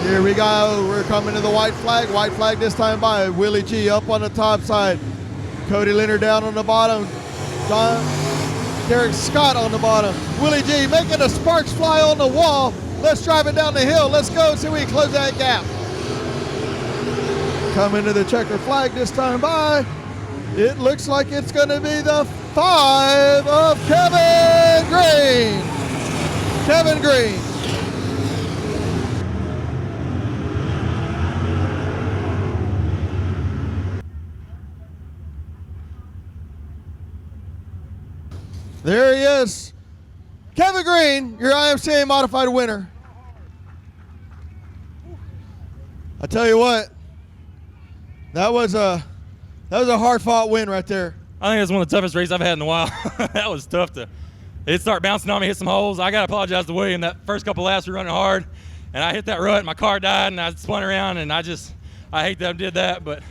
Here we go, we're coming to the white flag. White flag this time by Willie G up on the top side. Cody Leonard down on the bottom. Derek Scott on the bottom. Willie G making the sparks fly on the wall. Let's drive it down the hill. Let's go see if we can close that gap. Coming to the checker flag this time by. It looks like it's going to be the 5 of Kevin Green. Kevin Green. There he is. Kevin Green, your IMCA modified winner. I tell you what, that was a hard-fought win right there. I think that's one of the toughest races I've had in a while. That was tough to. It started bouncing on me, hit some holes. I got to apologize to William. That first couple laps we were running hard, and I hit that rut, and my car died, and I spun around, and I hate that I did that, but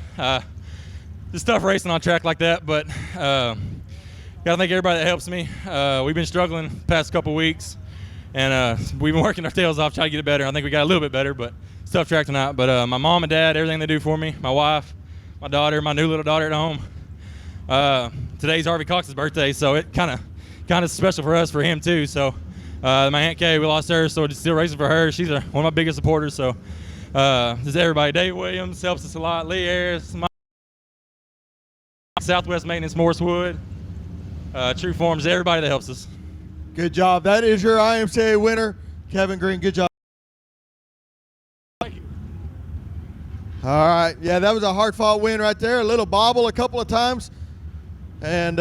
it's tough racing on track like that. But got to thank everybody that helps me. We've been struggling the past couple weeks, and we've been working our tails off trying to get it better. I think we got a little bit better, but it's tough track tonight. But my mom and dad, everything they do for me, my wife, my daughter, my new little daughter at home. Today's Harvey Cox's birthday, so it kind of special for us, for him too. So my Aunt Kay, we lost her, so it's still racing for her. She's one of my biggest supporters. So just everybody, Dave Williams helps us a lot. Lee Ayers, Southwest Maintenance, Morris Wood, True Forms, everybody that helps us. Good job. That is your IMCA winner, Kevin Green. Good job. All right. Yeah, that was a hard-fought win right there. A little bobble a couple of times. And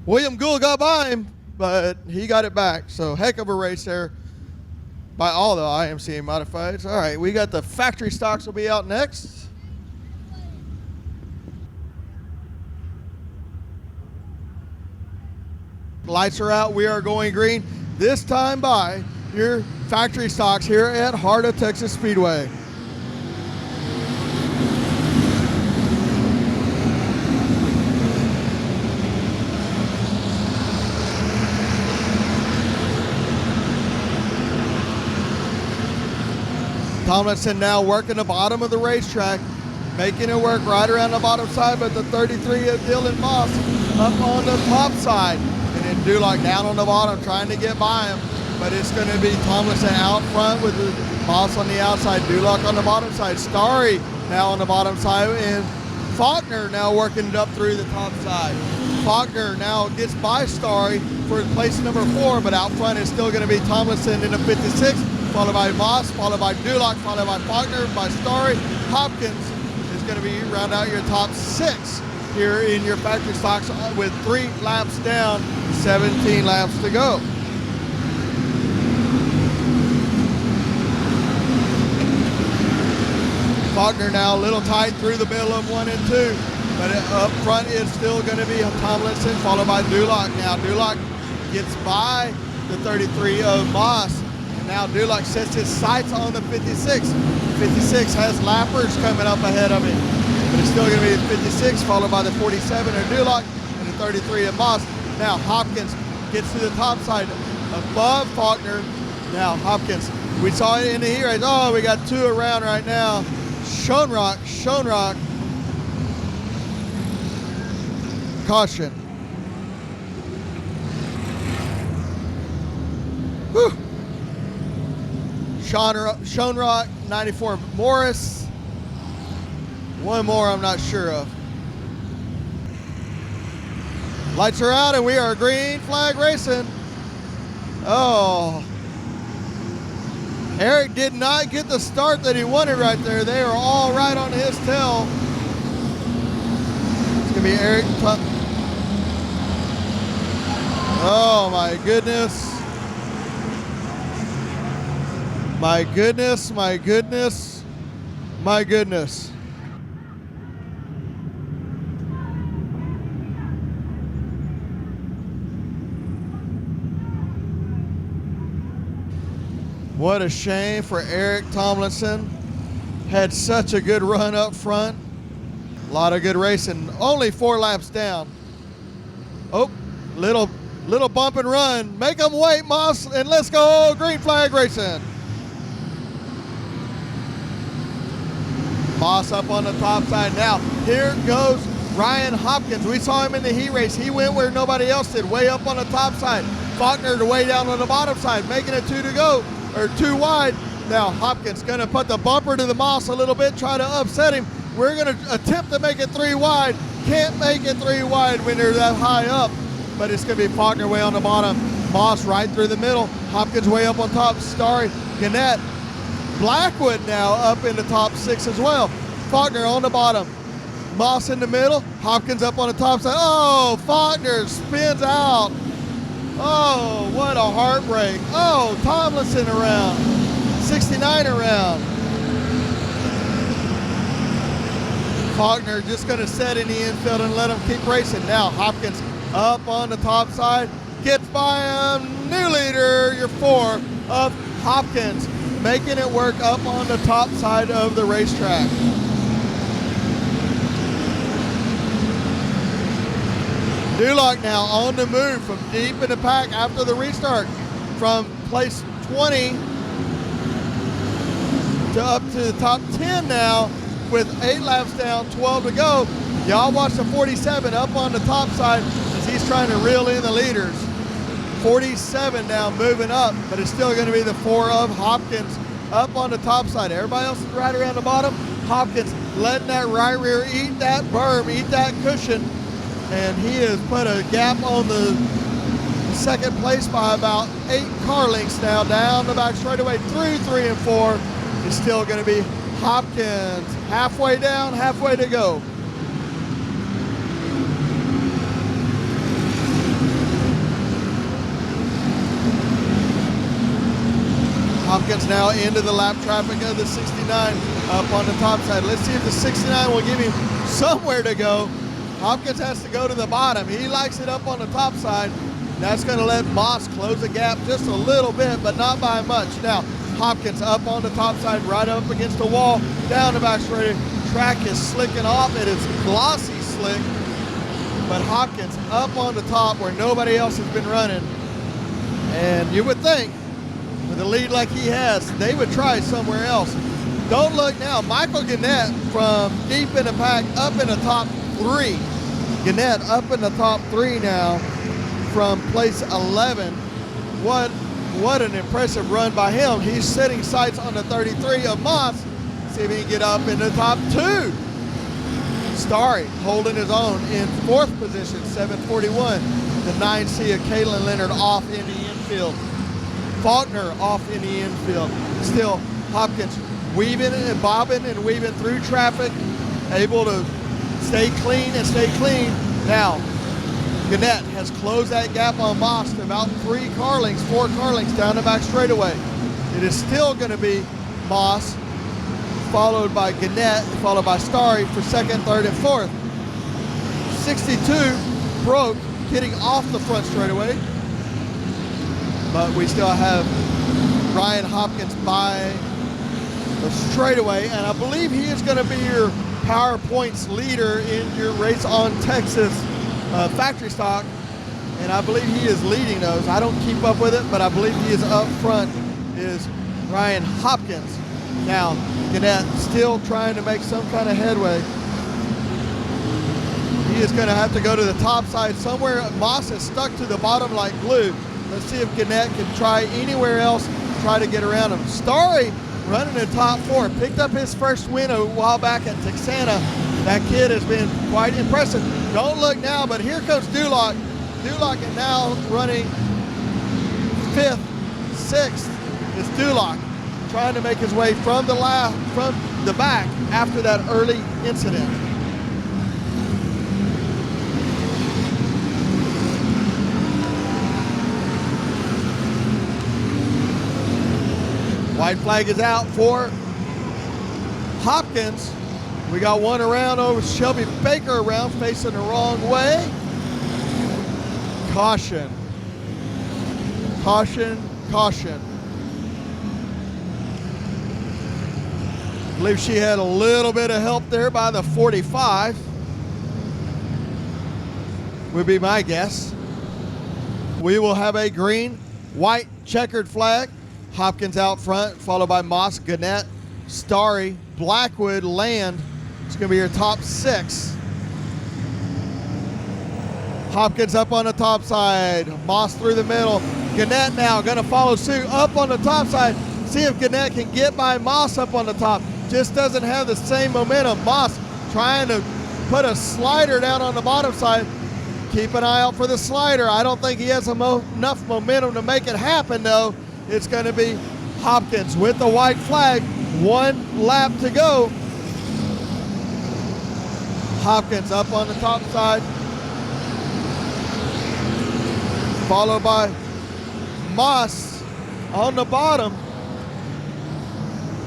William Gould got by him, but he got it back. So heck of a race there by all the IMCA modifieds. All right, we got the factory stocks will be out next. Lights are out. We are going green. This time by your factory stocks here at Heart of Texas Speedway. Tomlinson now working the bottom of the racetrack, making it work right around the bottom side, but the 33 of Dylan Moss up on the top side. And then Duloc down on the bottom trying to get by him, but it's going to be Tomlinson out front with the Moss on the outside, Duloc on the bottom side, Starry now on the bottom side, and Faulkner now working it up through the top side. Faulkner now gets by Starry for place number 4, but out front is still going to be Tomlinson in the 56, followed by Moss, followed by Duloc, followed by Faulkner, by Starry. Hopkins is going to be round out your top 6 here in your factory stocks with 3 laps down, 17 laps to go. Faulkner now a little tight through the middle of 1 and 2, but up front is still going to be Tomlinson, followed by Duloc. Now Duloc gets by the 33 of Moss. Now Duloc sets his sights on the 56. 56 has lappers coming up ahead of him, but it's still going to be the 56, followed by the 47 of Duloc and the 33 of Moss. Now Hopkins gets to the top side above Faulkner. Now Hopkins, we saw it in the heat race. Oh, we got 2 around right now. Schoenrock, caution. Whew. Schoenrock, 94 Morris. One more I'm not sure of. Lights are out and we are green flag racing. Oh. Eric did not get the start that he wanted right there. They are all right on his tail. It's gonna be Eric. Oh my goodness. My goodness, my goodness, my goodness. What a shame for Eric Tomlinson. Had such a good run up front. A lot of good racing. Only 4 laps down. Oh, little bump and run. Make them wait, Moss, and let's go green flag racing. Moss up on the top side. Now, here goes Ryan Hopkins. We saw him in the heat race. He went where nobody else did, way up on the top side. Faulkner to way down on the bottom side, making it 2 to go, or 2 wide. Now Hopkins gonna put the bumper to the Moss a little bit, try to upset him. We're gonna attempt to make it 3 wide. Can't make it 3 wide when they're that high up, but it's gonna be Faulkner way on the bottom. Moss right through the middle. Hopkins way up on top. Starry, Gannett, Blackwood now up in the top 6 as well. Faulkner on the bottom. Moss in the middle. Hopkins up on the top side. Oh, Faulkner spins out Oh, what a heartbreak. Oh, Tomlinson around. 69 around. Faulkner just going to set in the infield and let him keep racing. Now Hopkins up on the top side. Gets by him. New leader, your 4 of Hopkins. Making it work up on the top side of the racetrack. Duloc now on the move from deep in the pack after the restart. From place 20 to up to the top 10 now with 8 laps down, 12 to go. Y'all watch the 47 up on the top side as he's trying to reel in the leaders. 47 now moving up, but it's still going to be the 4 of Hopkins up on the top side. Everybody else is right around the bottom. Hopkins letting that right rear eat that berm, eat that cushion, and he has put a gap on the second place by about 8 car lengths now down the back straightaway through 3 and 4. It's still going to be Hopkins halfway down, halfway to go. Hopkins now into the lap traffic of the 69 up on the top side. Let's see if the 69 will give him somewhere to go. Hopkins has to go to the bottom. He likes it up on the top side. That's going to let Moss close the gap just a little bit, but not by much. Now, Hopkins up on the top side, right up against the wall, down the back straight. Track is slicking off. It is glossy slick, but Hopkins up on the top where nobody else has been running. And you would think, with a lead like he has, they would try somewhere else. Don't look now. Michael Gannett from deep in the pack up in the top 3. Gannett up in the top 3 now from place 11. What an impressive run by him. He's setting sights on the 33 of Moss. See if he can get up in the top 2. Starry holding his own in 4th position, 741. The 9C of Kalen Leonard off in the infield. Faulkner off in the infield. Still Hopkins weaving and bobbing and weaving through traffic, able to stay clean and stay clean. Now, Gannett has closed that gap on Moss to about 4 car lengths down the back straightaway. It is still going to be Moss, followed by Gannett, followed by Starry for 2nd, 3rd, and 4th. 62 broke, getting off the front straightaway. But we still have Ryan Hopkins by the straightaway, and I believe he is going to be your power points leader in your Race on Texas factory stock, and I believe he is leading those. I don't keep up with it, but I believe he is up front, is Ryan Hopkins. Now, Gannett still trying to make some kind of headway. He is going to have to go to the top side somewhere. Moss is stuck to the bottom like glue. Let's see if Gannett can try anywhere else, try to get around him. Starry running in top 4, picked up his first win a while back at Texana. That kid has been quite impressive. Don't look now, but here comes Duloc. Duloc is now running 5th, 6th. It's Duloc trying to make his way from the back after that early incident. White flag is out for Hopkins. We got one around over Shelby Baker around, facing the wrong way. Caution. Caution, caution. I believe she had a little bit of help there by the 45. Would be my guess. We will have a green, white checkered flag. Hopkins out front, followed by Moss, Gannett, Starry, Blackwood, Land. It's going to be your top 6. Hopkins up on the top side, Moss through the middle. Gannett now going to follow suit up on the top side. See if Gannett can get by Moss up on the top. Just doesn't have the same momentum. Moss trying to put a slider down on the bottom side. Keep an eye out for the slider. I don't think he has enough momentum to make it happen, though. It's going to be Hopkins with the white flag. 1 lap to go. Hopkins up on the top side. followed by Moss on the bottom.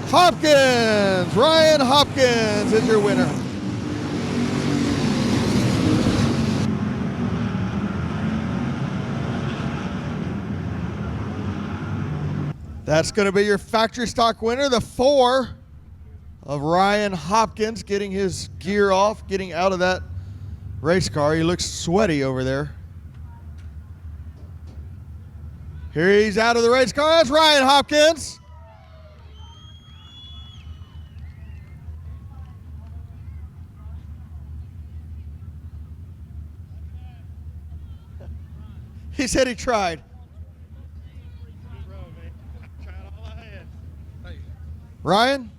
Hopkins, Ryan Hopkins is your winner. That's going to be your factory stock winner, the 4 of Ryan Hopkins, getting his gear off, getting out of that race car. He looks sweaty over there. Here he's out of the race car. That's Ryan Hopkins. He said he tried. Ryan,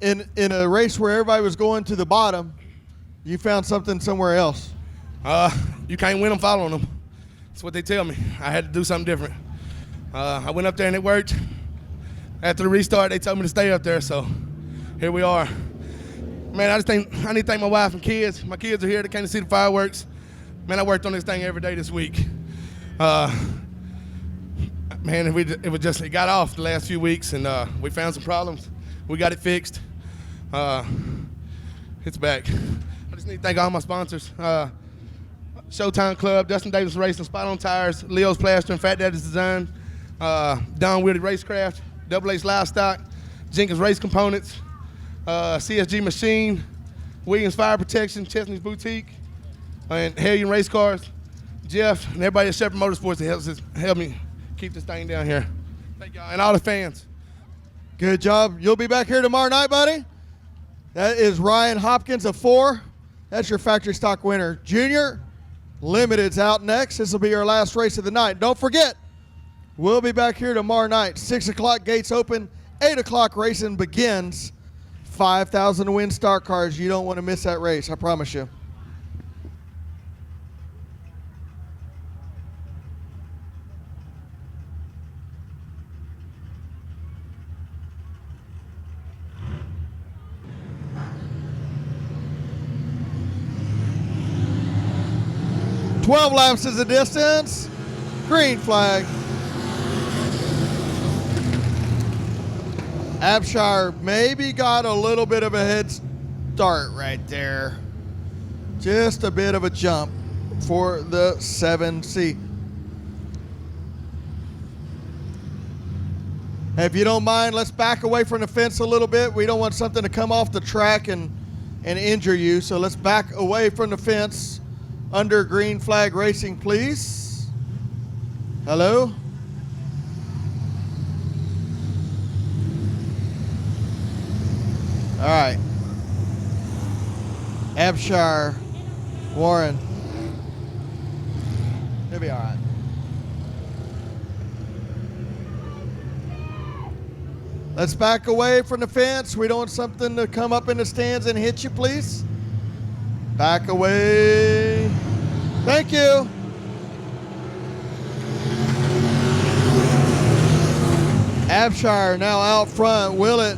in a race where everybody was going to the bottom, you found something somewhere else. You can't win them following them. That's what they tell me. I had to do something different. I went up there and it worked. After the restart, they told me to stay up there, so here we are. Man, I need to thank my wife and kids. My kids are here. They came to see the fireworks. Man, I worked on this thing every day this week. Man, it got off the last few weeks, and we found some problems. We got it fixed. It's back. I just need to thank all my sponsors. Showtime Club, Dustin Davis Racing, Spot On Tires, Leo's Plaster, and Fat Daddy's Design, Don Willie Racecraft, Double H Livestock, Jenkins Race Components, CSG Machine, Williams Fire Protection, Chesney's Boutique, and Hellion Race Cars, Jeff, and everybody at Shepherd Motorsports that helped me keep this thing down here. Thank y'all, and all the fans. Good job. You'll be back here tomorrow night, buddy. That is Ryan Hopkins of 4. That's your factory stock winner. Junior Limited's out next. This will be our last race of the night. Don't forget, we'll be back here tomorrow night. 6 o'clock gates open. 8 o'clock racing begins. 5,000 to win star cars. You don't want to miss that race, I promise you. "12 laps is the distance." Green flag. Abshire maybe got a little bit of a head start right there. Just a bit of a jump for the 7C. If you don't mind, let's back away from the fence a little bit. We don't want something to come off the track and injure you, so let's back away from the fence. Under green flag racing, please. Hello? All right. Abshire, Warren. He'll be all right. Let's back away from the fence. We don't want something to come up in the stands and hit you, please. Back away. Thank you. Abshire now out front. Willett.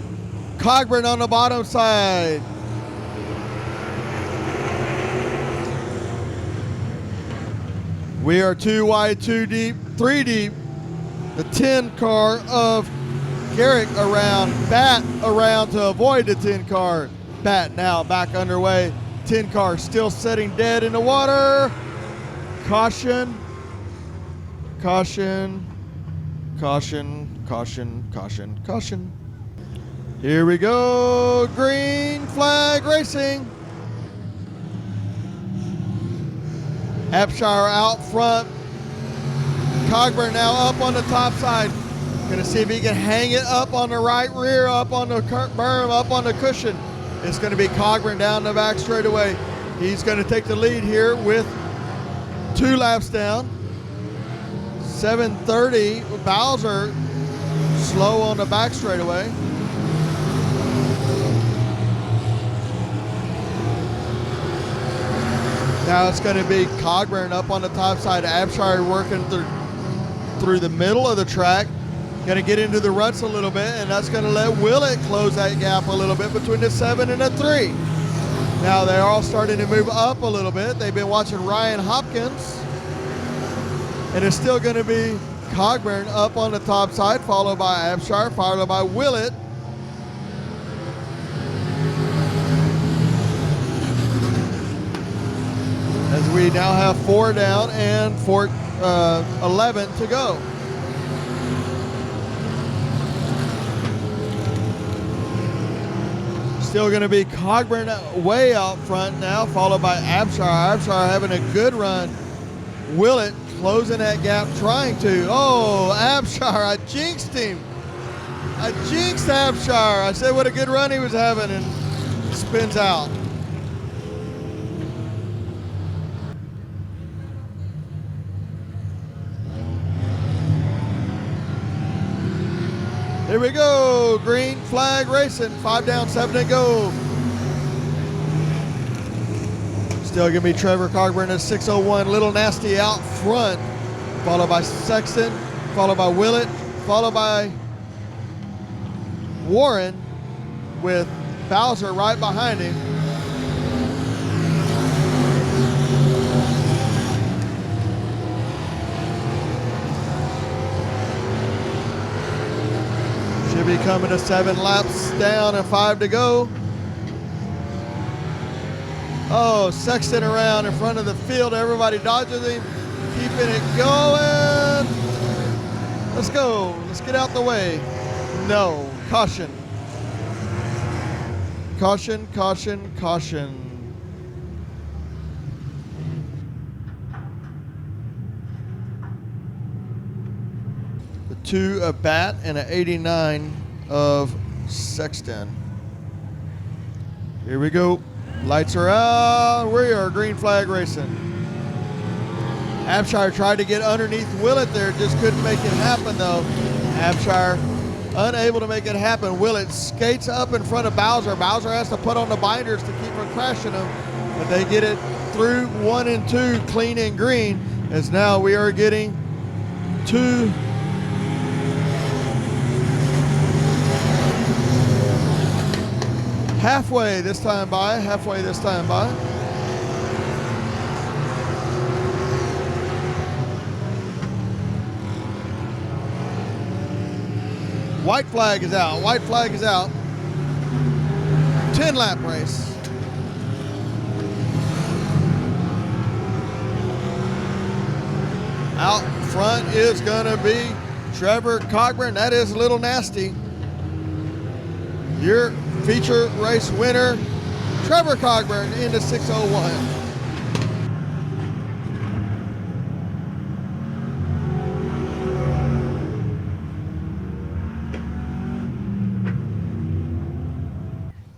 Cogburn on the bottom side. We are 2 wide, 2 deep, 3 deep. The 10 car of Garrick around. Bat around to avoid the 10 car. Bat now back underway. 10 car still sitting dead in the water. Caution, caution, caution, caution, caution, caution. Here we go, green flag racing. Abshire out front. Cogburn now up on the top side. Gonna see if he can hang it up on the right rear, up on the berm, up on the cushion. It's going to be Cogburn down the back straightaway. He's going to take the lead here with 2 laps down. 7:30. Bowser slow on the back straightaway. Now it's going to be Cogburn up on the top side. Abshire working through the middle of the track. Going to get into the ruts a little bit, and that's going to let Willett close that gap a little bit between the 7 and the 3. Now they're all starting to move up a little bit. They've been watching Ryan Hopkins. And it's still going to be Cogburn up on the top side, followed by Abshire, followed by Willett. As we now have 4 down and 11 to go. Still going to be Cogburn way out front now, followed by Abshire. Abshire having a good run. Willett closing that gap, trying to. Oh, Abshire, I jinxed him. I jinxed Abshire. I said what a good run he was having, and spins out. Here we go, green flag racing, 5 down, 7 to go. Still gonna be Trevor Cogburn at 6:01, Little Nasty out front, followed by Sexton, followed by Willett, followed by Warren with Bowser right behind him. Should be coming to 7 laps down and 5 to go. Oh, Sexton around in front of the field. Everybody dodges him, keeping it going. Let's go. Let's get out the way. No. Caution. Caution, caution, caution. The 2 of Bat and an 89 of Sexton. Here we go. Lights are out. We are green flag racing. Abshire tried to get underneath Willett there, just couldn't make it happen though. Abshire unable to make it happen. Willett skates up in front of Bowser. Bowser has to put on the binders to keep from crashing him, but they get it through 1 and 2 clean and green, as now we are getting 2 halfway this time by. White flag is out. 10 lap race. Out front is gonna be Trevor Cogburn. That is a little nasty. Your feature race winner, Trevor Cogburn, into 6:01.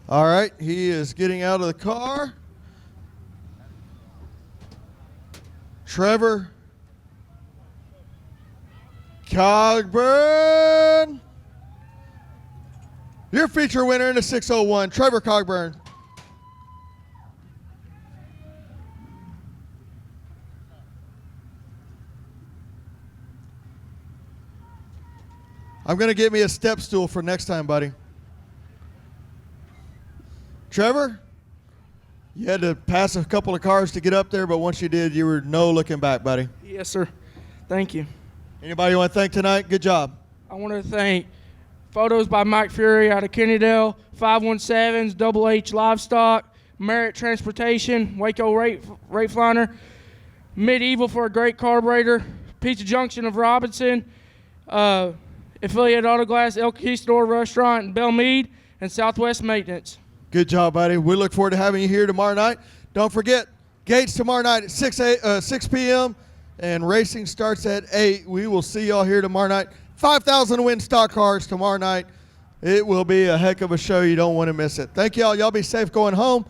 All right, he is getting out of the car. Trevor Cogburn, your feature winner in the 6:01, Trevor Cogburn. I'm going to get me a step stool for next time, buddy. Trevor, you had to pass a couple of cars to get up there, but once you did, you were no looking back, buddy. Yes, sir. Thank you. Anybody you want to thank tonight? Good job. I want to thank Photos by Mike Fury out of Kennedale, 517's, Double H Livestock, Merit Transportation, Waco Rate Flyner, Medieval for a great carburetor, Pizza Junction of Robinson, Affiliate Auto Glass, El Conquistador Restaurant in Belmead, and Southwest Maintenance. Good job, buddy. We look forward to having you here tomorrow night. Don't forget, gates tomorrow night at 6 p.m. and racing starts at 8. We will see y'all here tomorrow night. 5,000 to win stock cars tomorrow night. It will be a heck of a show. You don't want to miss it. Thank y'all. Y'all be safe going home.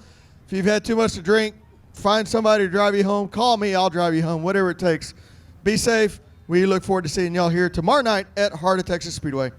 If you've had too much to drink, find somebody to drive you home. Call me. I'll drive you home, whatever it takes. Be safe. We look forward to seeing y'all here tomorrow night at Heart of Texas Speedway.